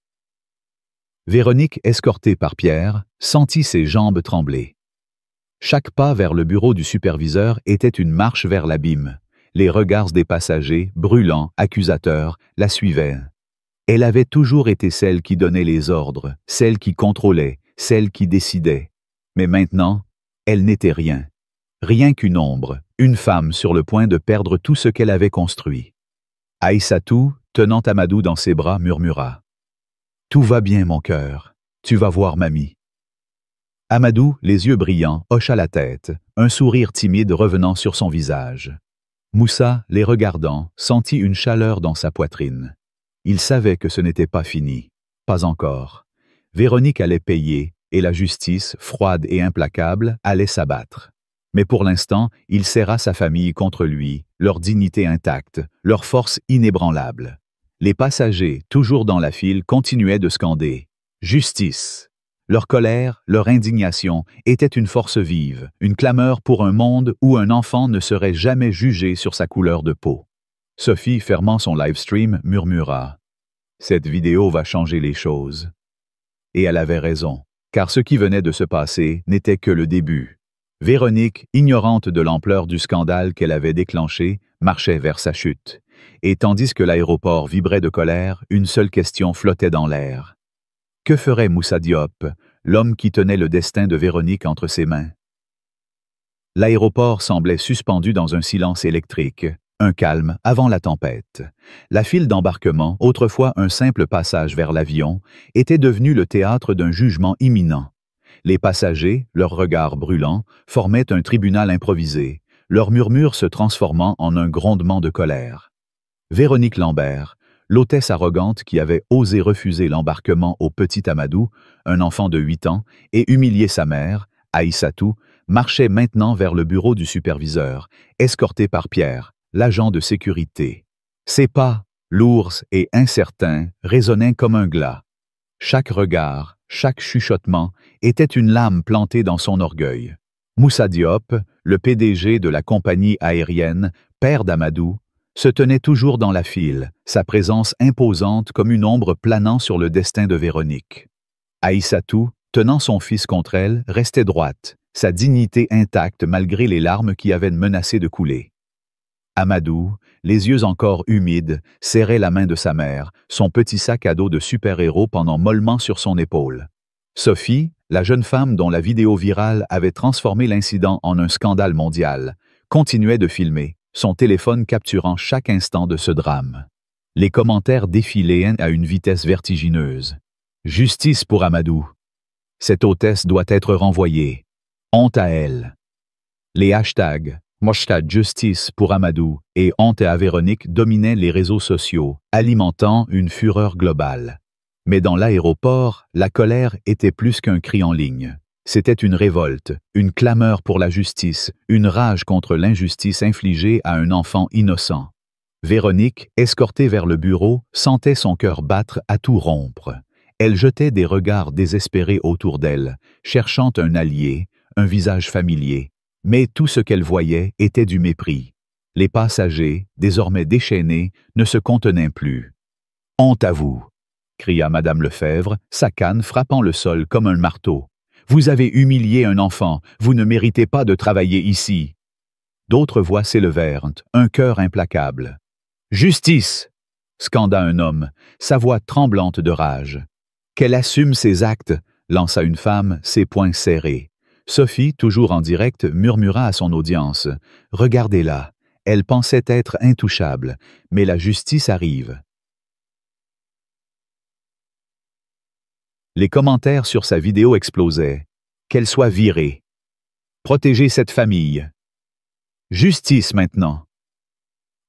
A: Véronique, escortée par Pierre, sentit ses jambes trembler. Chaque pas vers le bureau du superviseur était une marche vers l'abîme. Les regards des passagers, brûlants, accusateurs, la suivaient. Elle avait toujours été celle qui donnait les ordres, celle qui contrôlait, celle qui décidait. Mais maintenant, elle n'était rien. Rien qu'une ombre, une femme sur le point de perdre tout ce qu'elle avait construit. Aïssatou, tenant Amadou dans ses bras, murmura. « Tout va bien, mon cœur. Tu vas voir mamie. » Amadou, les yeux brillants, hocha la tête, un sourire timide revenant sur son visage. Moussa, les regardant, sentit une chaleur dans sa poitrine. Il savait que ce n'était pas fini. Pas encore. Véronique allait payer, et la justice, froide et implacable, allait s'abattre. Mais pour l'instant, il serra sa famille contre lui, leur dignité intacte, leur force inébranlable. Les passagers, toujours dans la file, continuaient de scander « Justice !» Leur colère, leur indignation étaient une force vive, une clameur pour un monde où un enfant ne serait jamais jugé sur sa couleur de peau. Sophie, fermant son livestream, murmura « Cette vidéo va changer les choses. » Et elle avait raison, car ce qui venait de se passer n'était que le début. Véronique, ignorante de l'ampleur du scandale qu'elle avait déclenché, marchait vers sa chute. Et tandis que l'aéroport vibrait de colère, une seule question flottait dans l'air. Que ferait Moussa Diop, l'homme qui tenait le destin de Véronique entre ses mains? L'aéroport semblait suspendu dans un silence électrique, un calme avant la tempête. La file d'embarquement, autrefois un simple passage vers l'avion, était devenue le théâtre d'un jugement imminent. Les passagers, leurs regards brûlants, formaient un tribunal improvisé, leurs murmures se transformant en un grondement de colère. Véronique Lambert, l'hôtesse arrogante qui avait osé refuser l'embarquement au petit Amadou, un enfant de 8 ans, et humilier sa mère, Aïssatou, marchait maintenant vers le bureau du superviseur, escortée par Pierre, l'agent de sécurité. Ses pas, lourds et incertains, résonnaient comme un glas. Chaque regard, chaque chuchotement était une lame plantée dans son orgueil. Moussa Diop, le PDG de la compagnie aérienne, père d'Amadou, se tenait toujours dans la file, sa présence imposante comme une ombre planant sur le destin de Véronique. Aïssatou, tenant son fils contre elle, restait droite, sa dignité intacte malgré les larmes qui avaient menacé de couler. Amadou, les yeux encore humides, serrait la main de sa mère, son petit sac à dos de super-héros pendant mollement sur son épaule. Sophie, la jeune femme dont la vidéo virale avait transformé l'incident en un scandale mondial, continuait de filmer, son téléphone capturant chaque instant de ce drame. Les commentaires défilaient à une vitesse vertigineuse. « Justice pour Amadou. Cette hôtesse doit être renvoyée. Honte à elle. » Les hashtags « Justice pour Amadou » et « Honte à Véronique » dominaient les réseaux sociaux, alimentant une fureur globale. Mais dans l'aéroport, la colère était plus qu'un cri en ligne. C'était une révolte, une clameur pour la justice, une rage contre l'injustice infligée à un enfant innocent. Véronique, escortée vers le bureau, sentait son cœur battre à tout rompre. Elle jetait des regards désespérés autour d'elle, cherchant un allié, un visage familier. Mais tout ce qu'elle voyait était du mépris. Les passagers, désormais déchaînés, ne se contenaient plus. « Honte à vous !» cria Madame Lefebvre, sa canne frappant le sol comme un marteau. « Vous avez humilié un enfant, vous ne méritez pas de travailler ici. » D'autres voix s'élevèrent, un cœur implacable. « Justice !» scanda un homme, sa voix tremblante de rage. « Qu'elle assume ses actes !» lança une femme, ses poings serrés. Sophie, toujours en direct, murmura à son audience. « Regardez-la, elle pensait être intouchable, mais la justice arrive. » Les commentaires sur sa vidéo explosaient. « Qu'elle soit virée. Protégez cette famille. Justice maintenant. »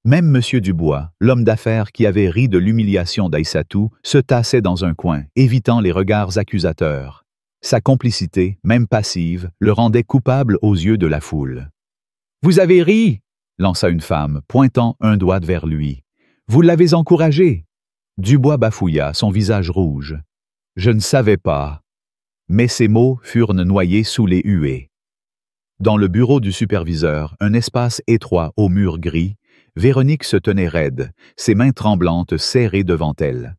A: Même M. Dubois, l'homme d'affaires qui avait ri de l'humiliation d'Aïssatou, se tassait dans un coin, évitant les regards accusateurs. Sa complicité, même passive, le rendait coupable aux yeux de la foule. « Vous avez ri !» lança une femme, pointant un doigt vers lui. « Vous l'avez encouragé !» Dubois bafouilla, son visage rouge. « Je ne savais pas. » Mais ces mots furent noyés sous les huées. Dans le bureau du superviseur, un espace étroit aux murs gris, Véronique se tenait raide, ses mains tremblantes serrées devant elle.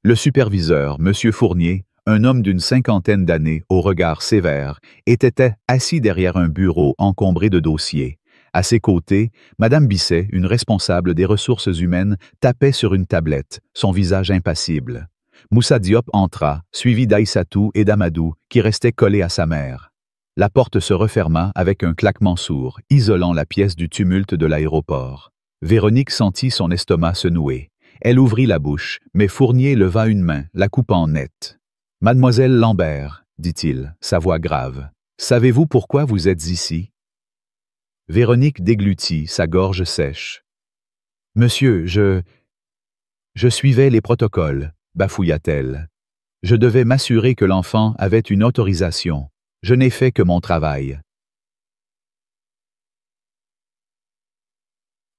A: Le superviseur, M. Fournier, un homme d'une cinquantaine d'années, au regard sévère, était assis derrière un bureau encombré de dossiers. À ses côtés, Mme Bisset, une responsable des ressources humaines, tapait sur une tablette, son visage impassible. Moussa Diop entra, suivi d'Aïssatou et d'Amadou, qui restaient collés à sa mère. La porte se referma avec un claquement sourd, isolant la pièce du tumulte de l'aéroport. Véronique sentit son estomac se nouer. Elle ouvrit la bouche, mais Fournier leva une main, la coupant net. « Mademoiselle Lambert, dit-il, sa voix grave, savez-vous pourquoi vous êtes ici ?» Véronique déglutit, sa gorge sèche. « Monsieur, je suivais les protocoles, bafouilla-t-elle. Je devais m'assurer que l'enfant avait une autorisation. Je n'ai fait que mon travail. »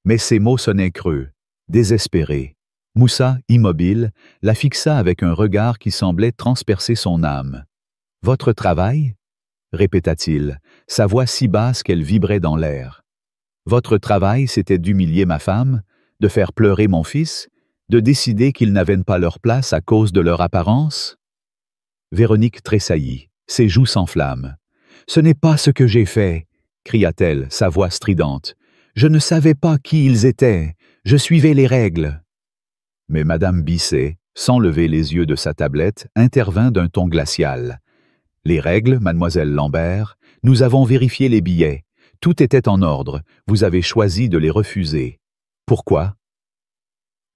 A: Mais ces mots sonnaient creux, désespérés. Moussa, immobile, la fixa avec un regard qui semblait transpercer son âme. « Votre travail ?» répéta-t-il, sa voix si basse qu'elle vibrait dans l'air. « Votre travail, c'était d'humilier ma femme, de faire pleurer mon fils, de décider qu'ils n'avaient pas leur place à cause de leur apparence ?» Véronique tressaillit, ses joues s'enflamment. « Ce n'est pas ce que j'ai fait !» cria-t-elle, sa voix stridente. « Je ne savais pas qui ils étaient, je suivais les règles. » Mais Madame Bisset, sans lever les yeux de sa tablette, intervint d'un ton glacial. « Les règles, mademoiselle Lambert, nous avons vérifié les billets. Tout était en ordre, vous avez choisi de les refuser. Pourquoi ?»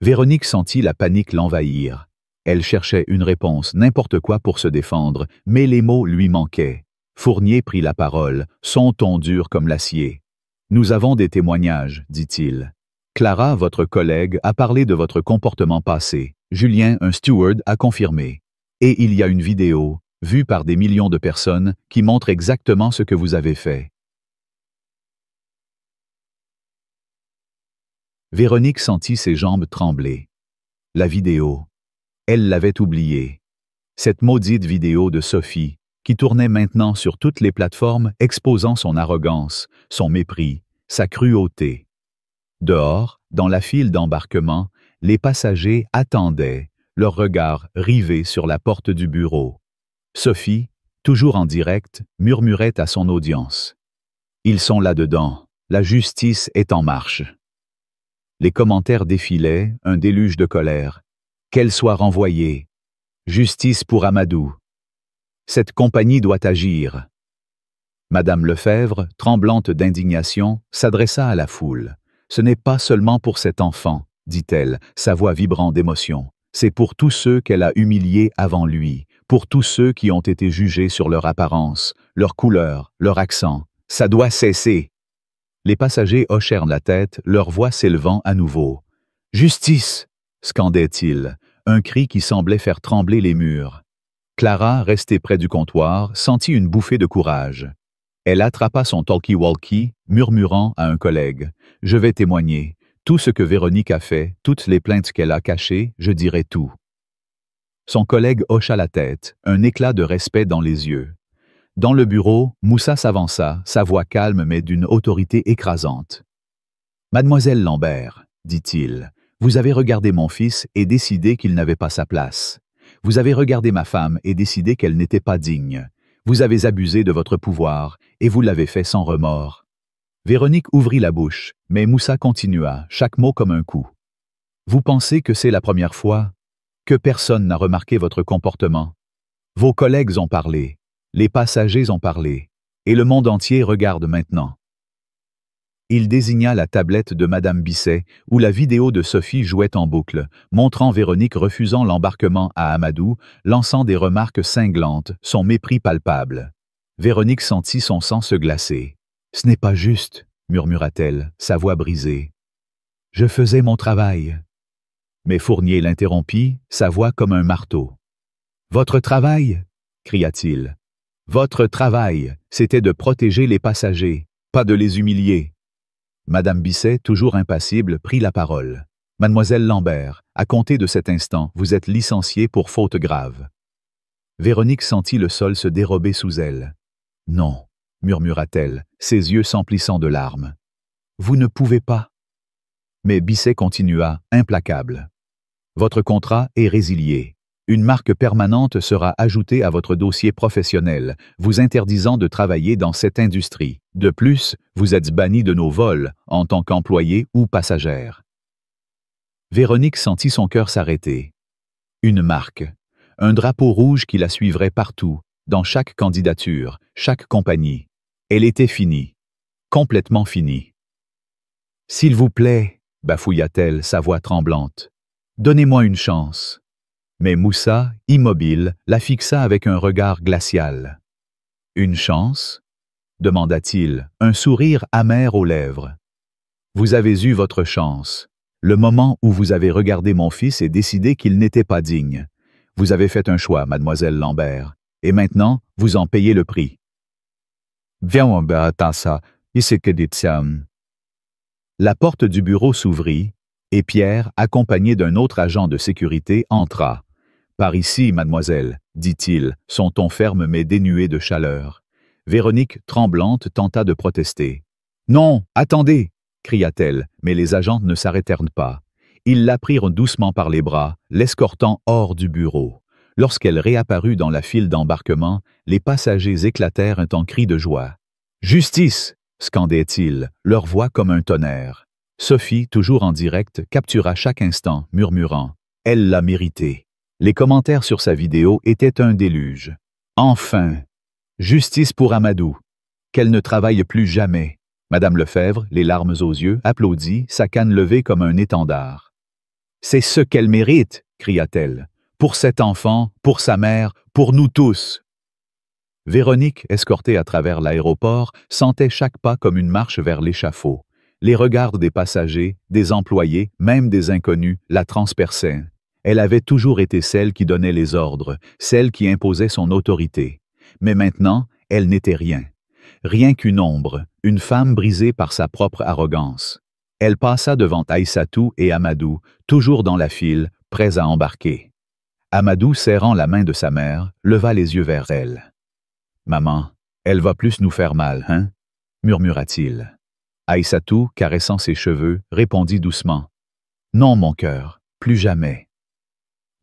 A: Véronique sentit la panique l'envahir. Elle cherchait une réponse, n'importe quoi pour se défendre, mais les mots lui manquaient. Fournier prit la parole, son ton dur comme l'acier. « Nous avons des témoignages, dit-il. Clara, votre collègue, a parlé de votre comportement passé. Julien, un steward, a confirmé. Et il y a une vidéo, vue par des millions de personnes, qui montre exactement ce que vous avez fait. » Véronique sentit ses jambes trembler. La vidéo. Elle l'avait oubliée. Cette maudite vidéo de Sophie, qui tournait maintenant sur toutes les plateformes exposant son arrogance, son mépris, sa cruauté. Dehors, dans la file d'embarquement, les passagers attendaient, leurs regards rivés sur la porte du bureau. Sophie, toujours en direct, murmurait à son audience. « Ils sont là-dedans, la justice est en marche. » Les commentaires défilaient, un déluge de colère. « Qu'elle soit renvoyée. Justice pour Amadou. Cette compagnie doit agir. » Madame Lefebvre, tremblante d'indignation, s'adressa à la foule. « Ce n'est pas seulement pour cet enfant, dit-elle, sa voix vibrant d'émotion. C'est pour tous ceux qu'elle a humiliés avant lui, pour tous ceux qui ont été jugés sur leur apparence, leur couleur, leur accent. Ça doit cesser. » Les passagers hochèrent la tête, leur voix s'élevant à nouveau. « Justice !» scandait-il, un cri qui semblait faire trembler les murs. Clara, restée près du comptoir, sentit une bouffée de courage. Elle attrapa son talkie-walkie, murmurant à un collègue. « Je vais témoigner. Tout ce que Véronique a fait, toutes les plaintes qu'elle a cachées, je dirai tout. » Son collègue hocha la tête, un éclat de respect dans les yeux. Dans le bureau, Moussa s'avança, sa voix calme mais d'une autorité écrasante. « Mademoiselle Lambert, dit-il, vous avez regardé mon fils et décidé qu'il n'avait pas sa place. Vous avez regardé ma femme et décidé qu'elle n'était pas digne. Vous avez abusé de votre pouvoir et vous l'avez fait sans remords. » Véronique ouvrit la bouche, mais Moussa continua, chaque mot comme un coup. « Vous pensez que c'est la première fois? Que personne n'a remarqué votre comportement? Vos collègues ont parlé, les passagers ont parlé, et le monde entier regarde maintenant. » Il désigna la tablette de Madame Bisset, où la vidéo de Sophie jouait en boucle, montrant Véronique refusant l'embarquement à Amadou, lançant des remarques cinglantes, son mépris palpable. Véronique sentit son sang se glacer. « Ce n'est pas juste, » murmura-t-elle, sa voix brisée. « Je faisais mon travail. » Mais Fournier l'interrompit, sa voix comme un marteau. « Votre travail » cria-t-il. « Votre travail, c'était de protéger les passagers, pas de les humilier. » Madame Bisset, toujours impassible, prit la parole. « Mademoiselle Lambert, à compter de cet instant, vous êtes licenciée pour faute grave. » Véronique sentit le sol se dérober sous elle. « Non, » murmura-t-elle, ses yeux s'emplissant de larmes. « Vous ne pouvez pas. » Mais Bisset continua, implacable. « Votre contrat est résilié. Une marque permanente sera ajoutée à votre dossier professionnel, vous interdisant de travailler dans cette industrie. De plus, vous êtes banni de nos vols en tant qu'employé ou passagère. » Véronique sentit son cœur s'arrêter. Une marque, un drapeau rouge qui la suivrait partout, dans chaque candidature, chaque compagnie. Elle était finie, complètement finie. « S'il vous plaît, » bafouilla-t-elle, sa voix tremblante, « donnez-moi une chance. » Mais Moussa, immobile, la fixa avec un regard glacial. « Une chance ?» demanda-t-il, un sourire amer aux lèvres. « Vous avez eu votre chance, le moment où vous avez regardé mon fils et décidé qu'il n'était pas digne. Vous avez fait un choix, mademoiselle Lambert, et maintenant, vous en payez le prix. » La porte du bureau s'ouvrit, et Pierre, accompagné d'un autre agent de sécurité, entra. « Par ici, mademoiselle, » dit-il, son ton ferme mais dénué de chaleur. Véronique, tremblante, tenta de protester. « Non, attendez !» cria-t-elle, mais les agents ne s'arrêtèrent pas. Ils la prirent doucement par les bras, l'escortant hors du bureau. Lorsqu'elle réapparut dans la file d'embarquement, les passagers éclatèrent en cris de joie. « Justice !» scandaient-ils, leur voix comme un tonnerre. Sophie, toujours en direct, captura chaque instant, murmurant « Elle l'a mérité ». Les commentaires sur sa vidéo étaient un déluge. « Enfin ! Justice pour Amadou. Qu'elle ne travaille plus jamais. » Madame Lefebvre, les larmes aux yeux, applaudit, sa canne levée comme un étendard. « C'est ce qu'elle mérite !» cria-t-elle. « Pour cet enfant, pour sa mère, pour nous tous !» Véronique, escortée à travers l'aéroport, sentait chaque pas comme une marche vers l'échafaud. Les regards des passagers, des employés, même des inconnus, la transperçaient. Elle avait toujours été celle qui donnait les ordres, celle qui imposait son autorité. Mais maintenant, elle n'était rien. Rien qu'une ombre, une femme brisée par sa propre arrogance. Elle passa devant Aïssatou et Amadou, toujours dans la file, prêts à embarquer. Amadou, serrant la main de sa mère, leva les yeux vers elle. « Maman, elle va plus nous faire mal, hein ?» murmura-t-il. Aïssatou, caressant ses cheveux, répondit doucement. « Non, mon cœur, plus jamais. »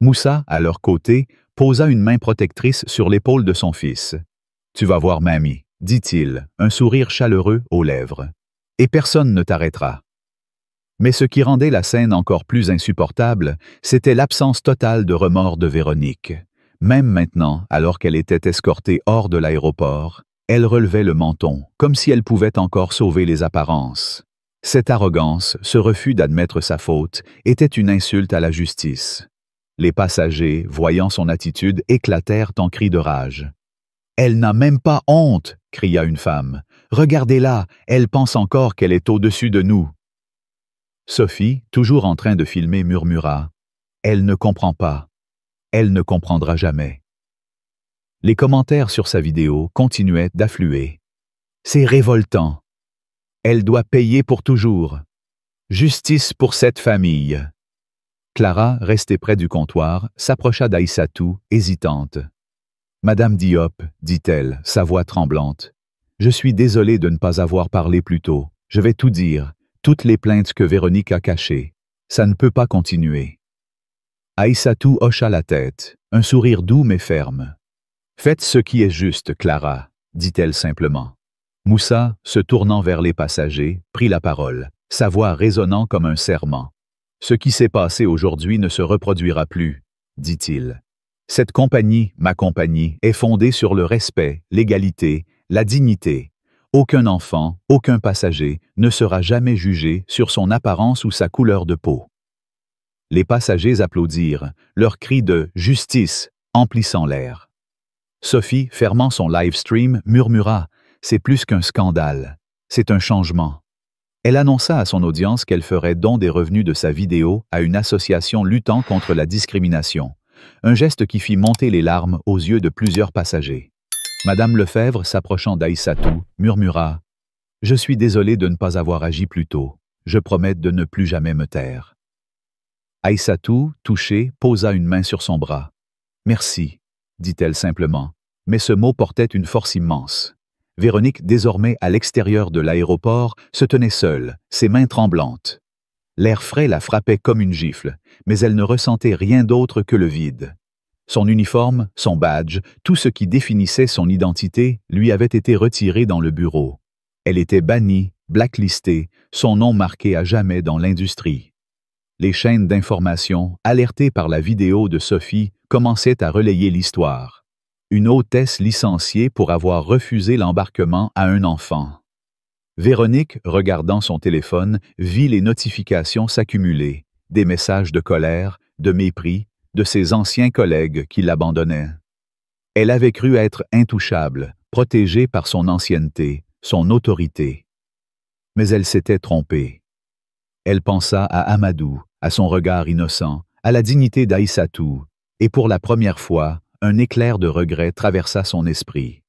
A: Moussa, à leur côté, posa une main protectrice sur l'épaule de son fils. « Tu vas voir mamie, » dit-il, un sourire chaleureux aux lèvres. « Et personne ne t'arrêtera. » Mais ce qui rendait la scène encore plus insupportable, c'était l'absence totale de remords de Véronique. Même maintenant, alors qu'elle était escortée hors de l'aéroport, elle relevait le menton, comme si elle pouvait encore sauver les apparences. Cette arrogance, ce refus d'admettre sa faute, était une insulte à la justice. Les passagers, voyant son attitude, éclatèrent en cris de rage. « Elle n'a même pas honte !» cria une femme. « Regardez-la, elle pense encore qu'elle est au-dessus de nous. » Sophie, toujours en train de filmer, murmura « Elle ne comprend pas. Elle ne comprendra jamais. » Les commentaires sur sa vidéo continuaient d'affluer. « C'est révoltant. Elle doit payer pour toujours. Justice pour cette famille. » Clara, restée près du comptoir, s'approcha d'Aïssatou, hésitante. « Madame Diop, dit-elle, sa voix tremblante, je suis désolée de ne pas avoir parlé plus tôt. Je vais tout dire, toutes les plaintes que Véronique a cachées. Ça ne peut pas continuer. » Aïssatou hocha la tête, un sourire doux mais ferme. « Faites ce qui est juste, Clara, » dit-elle simplement. Moussa, se tournant vers les passagers, prit la parole, sa voix résonnant comme un serment. « Ce qui s'est passé aujourd'hui ne se reproduira plus, » dit-il. « Cette compagnie, ma compagnie, est fondée sur le respect, l'égalité, la dignité. Aucun enfant, aucun passager ne sera jamais jugé sur son apparence ou sa couleur de peau. » Les passagers applaudirent, leurs cris de « justice » emplissant l'air. Sophie, fermant son live stream, murmura « C'est plus qu'un scandale, c'est un changement. » Elle annonça à son audience qu'elle ferait don des revenus de sa vidéo à une association luttant contre la discrimination, un geste qui fit monter les larmes aux yeux de plusieurs passagers. Madame Lefebvre, s'approchant d'Aïssatou, murmura « Je suis désolée de ne pas avoir agi plus tôt. Je promets de ne plus jamais me taire. » Aïssatou, touchée, posa une main sur son bras. « Merci, » dit-elle simplement, mais ce mot portait une force immense. Véronique, désormais à l'extérieur de l'aéroport, se tenait seule, ses mains tremblantes. L'air frais la frappait comme une gifle, mais elle ne ressentait rien d'autre que le vide. Son uniforme, son badge, tout ce qui définissait son identité lui avait été retiré dans le bureau. Elle était bannie, blacklistée, son nom marqué à jamais dans l'industrie. Les chaînes d'information, alertées par la vidéo de Sophie, commençaient à relayer l'histoire. Une hôtesse licenciée pour avoir refusé l'embarquement à un enfant. Véronique, regardant son téléphone, vit les notifications s'accumuler, des messages de colère, de mépris, de ses anciens collègues qui l'abandonnaient. Elle avait cru être intouchable, protégée par son ancienneté, son autorité. Mais elle s'était trompée. Elle pensa à Amadou, à son regard innocent, à la dignité d'Aïssatou, et pour la première fois, un éclair de regret traversa son esprit.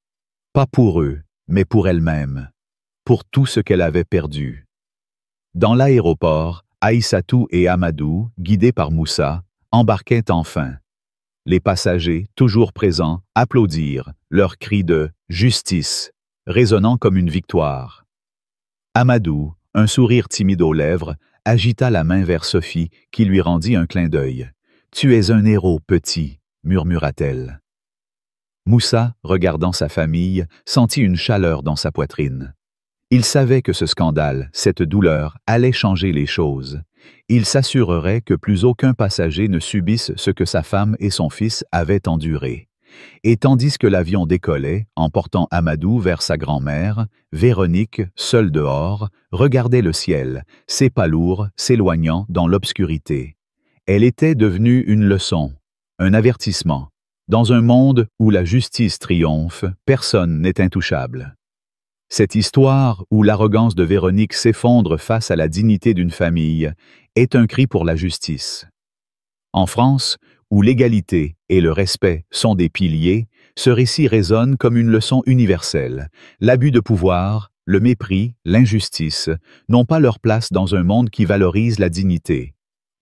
A: Pas pour eux, mais pour elle-même, pour tout ce qu'elle avait perdu. Dans l'aéroport, Aïssatou et Amadou, guidés par Moussa, embarquaient enfin. Les passagers, toujours présents, applaudirent, leurs cris de « justice » résonnant comme une victoire. Amadou, un sourire timide aux lèvres, agita la main vers Sophie, qui lui rendit un clin d'œil. « Tu es un héros, petit », murmura-t-elle. Moussa, regardant sa famille, sentit une chaleur dans sa poitrine. Il savait que ce scandale, cette douleur, allait changer les choses. Il s'assurerait que plus aucun passager ne subisse ce que sa femme et son fils avaient enduré. Et tandis que l'avion décollait, emportant Amadou vers sa grand-mère, Véronique, seule dehors, regardait le ciel, ses pas lourds s'éloignant dans l'obscurité. Elle était devenue une leçon, un avertissement. Dans un monde où la justice triomphe, personne n'est intouchable. Cette histoire où l'arrogance de Véronique s'effondre face à la dignité d'une famille est un cri pour la justice. En France, où l'égalité et le respect sont des piliers, ce récit résonne comme une leçon universelle. L'abus de pouvoir, le mépris, l'injustice n'ont pas leur place dans un monde qui valorise la dignité.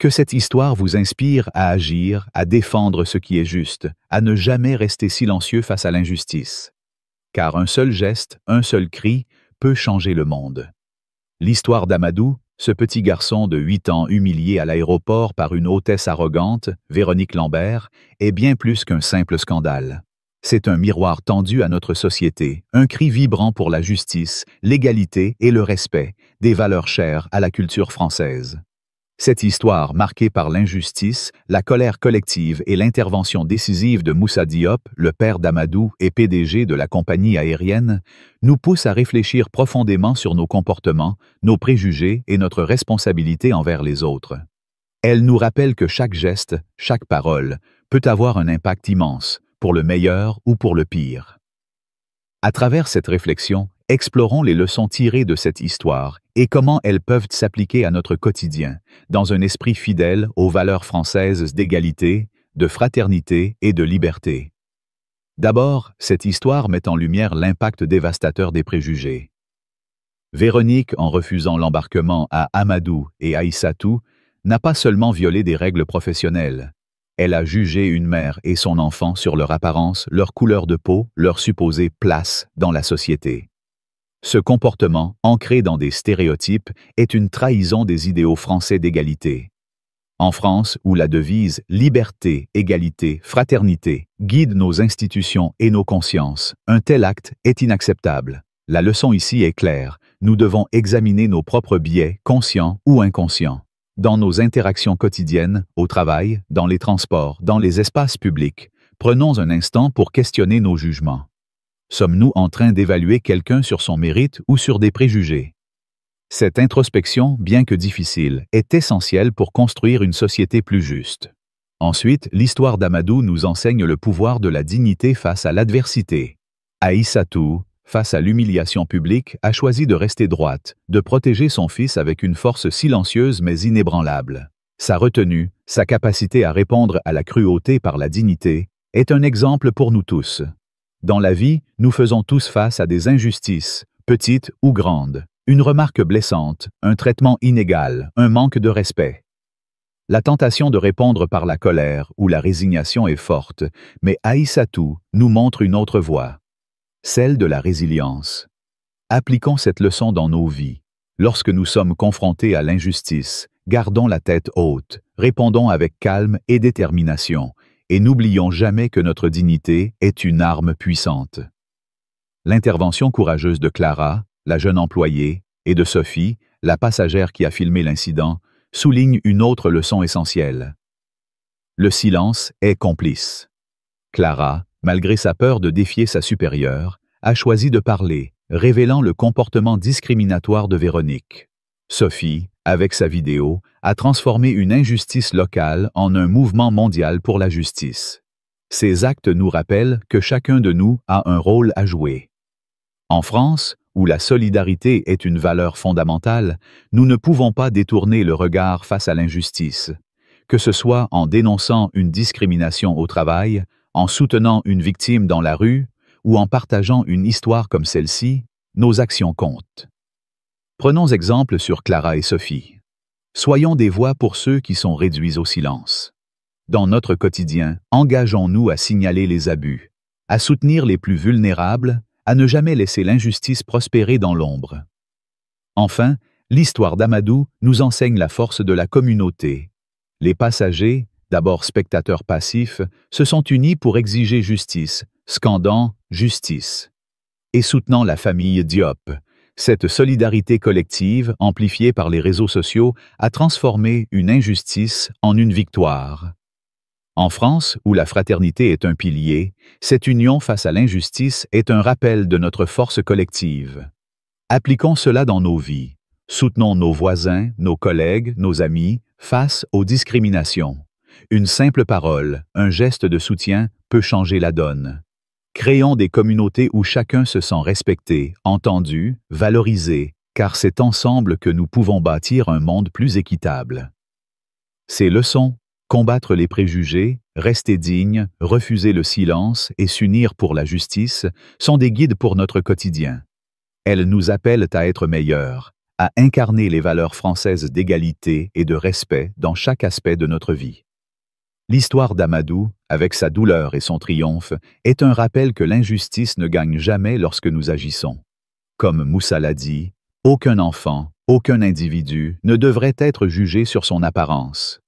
A: Que cette histoire vous inspire à agir, à défendre ce qui est juste, à ne jamais rester silencieux face à l'injustice. Car un seul geste, un seul cri peut changer le monde. L'histoire d'Amadou, ce petit garçon de 8 ans humilié à l'aéroport par une hôtesse arrogante, Véronique Lambert, est bien plus qu'un simple scandale. C'est un miroir tendu à notre société, un cri vibrant pour la justice, l'égalité et le respect, des valeurs chères à la culture française. Cette histoire, marquée par l'injustice, la colère collective et l'intervention décisive de Moussa Diop, le père d'Amadou et PDG de la compagnie aérienne, nous pousse à réfléchir profondément sur nos comportements, nos préjugés et notre responsabilité envers les autres. Elle nous rappelle que chaque geste, chaque parole, peut avoir un impact immense, pour le meilleur ou pour le pire. À travers cette réflexion, explorons les leçons tirées de cette histoire et comment elles peuvent s'appliquer à notre quotidien, dans un esprit fidèle aux valeurs françaises d'égalité, de fraternité et de liberté. D'abord, cette histoire met en lumière l'impact dévastateur des préjugés. Véronique, en refusant l'embarquement à Amadou et Aïssatou, n'a pas seulement violé des règles professionnelles. Elle a jugé une mère et son enfant sur leur apparence, leur couleur de peau, leur supposée place dans la société. Ce comportement, ancré dans des stéréotypes, est une trahison des idéaux français d'égalité. En France, où la devise « liberté, égalité, fraternité » guide nos institutions et nos consciences, un tel acte est inacceptable. La leçon ici est claire, nous devons examiner nos propres biais, conscients ou inconscients. Dans nos interactions quotidiennes, au travail, dans les transports, dans les espaces publics, prenons un instant pour questionner nos jugements. Sommes-nous en train d'évaluer quelqu'un sur son mérite ou sur des préjugés? Cette introspection, bien que difficile, est essentielle pour construire une société plus juste. Ensuite, l'histoire d'Amadou nous enseigne le pouvoir de la dignité face à l'adversité. Aïssatou, face à l'humiliation publique, a choisi de rester droite, de protéger son fils avec une force silencieuse mais inébranlable. Sa retenue, sa capacité à répondre à la cruauté par la dignité, est un exemple pour nous tous. Dans la vie, nous faisons tous face à des injustices, petites ou grandes, une remarque blessante, un traitement inégal, un manque de respect. La tentation de répondre par la colère ou la résignation est forte, mais Aïssatou nous montre une autre voie, celle de la résilience. Appliquons cette leçon dans nos vies. Lorsque nous sommes confrontés à l'injustice, gardons la tête haute, répondons avec calme et détermination, et n'oublions jamais que notre dignité est une arme puissante. L'intervention courageuse de Clara, la jeune employée, et de Sophie, la passagère qui a filmé l'incident, souligne une autre leçon essentielle. Le silence est complice. Clara, malgré sa peur de défier sa supérieure, a choisi de parler, révélant le comportement discriminatoire de Véronique. Sophie, avec sa vidéo, a transformé une injustice locale en un mouvement mondial pour la justice. Ces actes nous rappellent que chacun de nous a un rôle à jouer. En France, où la solidarité est une valeur fondamentale, nous ne pouvons pas détourner le regard face à l'injustice. Que ce soit en dénonçant une discrimination au travail, en soutenant une victime dans la rue, ou en partageant une histoire comme celle-ci, nos actions comptent. Prenons exemple sur Clara et Sophie. Soyons des voix pour ceux qui sont réduits au silence. Dans notre quotidien, engageons-nous à signaler les abus, à soutenir les plus vulnérables, à ne jamais laisser l'injustice prospérer dans l'ombre. Enfin, l'histoire d'Amadou nous enseigne la force de la communauté. Les passagers, d'abord spectateurs passifs, se sont unis pour exiger justice, scandant « Justice » et soutenant la famille Diop. Cette solidarité collective, amplifiée par les réseaux sociaux, a transformé une injustice en une victoire. En France, où la fraternité est un pilier, cette union face à l'injustice est un rappel de notre force collective. Appliquons cela dans nos vies. Soutenons nos voisins, nos collègues, nos amis, face aux discriminations. Une simple parole, un geste de soutien peut changer la donne. Créons des communautés où chacun se sent respecté, entendu, valorisé, car c'est ensemble que nous pouvons bâtir un monde plus équitable. Ces leçons, combattre les préjugés, rester digne, refuser le silence et s'unir pour la justice, sont des guides pour notre quotidien. Elles nous appellent à être meilleurs, à incarner les valeurs françaises d'égalité et de respect dans chaque aspect de notre vie. L'histoire d'Amadou, avec sa douleur et son triomphe, est un rappel que l'injustice ne gagne jamais lorsque nous agissons. Comme Moussa l'a dit, aucun enfant, aucun individu ne devrait être jugé sur son apparence.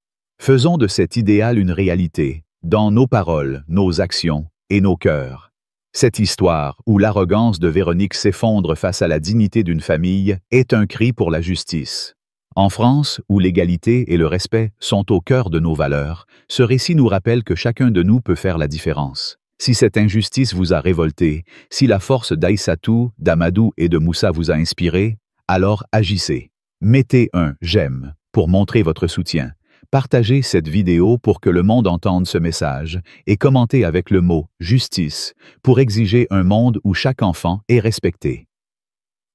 A: Faisons de cet idéal une réalité, dans nos paroles, nos actions et nos cœurs. Cette histoire, où l'arrogance de Véronique s'effondre face à la dignité d'une famille, est un cri pour la justice. En France, où l'égalité et le respect sont au cœur de nos valeurs, ce récit nous rappelle que chacun de nous peut faire la différence. Si cette injustice vous a révolté, si la force d'Aïssatou, d'Amadou et de Moussa vous a inspiré, alors agissez. Mettez un « j'aime » pour montrer votre soutien. Partagez cette vidéo pour que le monde entende ce message et commentez avec le mot « justice » pour exiger un monde où chaque enfant est respecté.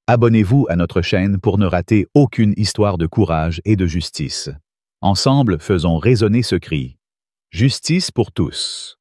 A: Abonnez-vous à notre chaîne pour ne rater aucune histoire de courage et de justice. Ensemble, faisons résonner ce cri. Justice pour tous.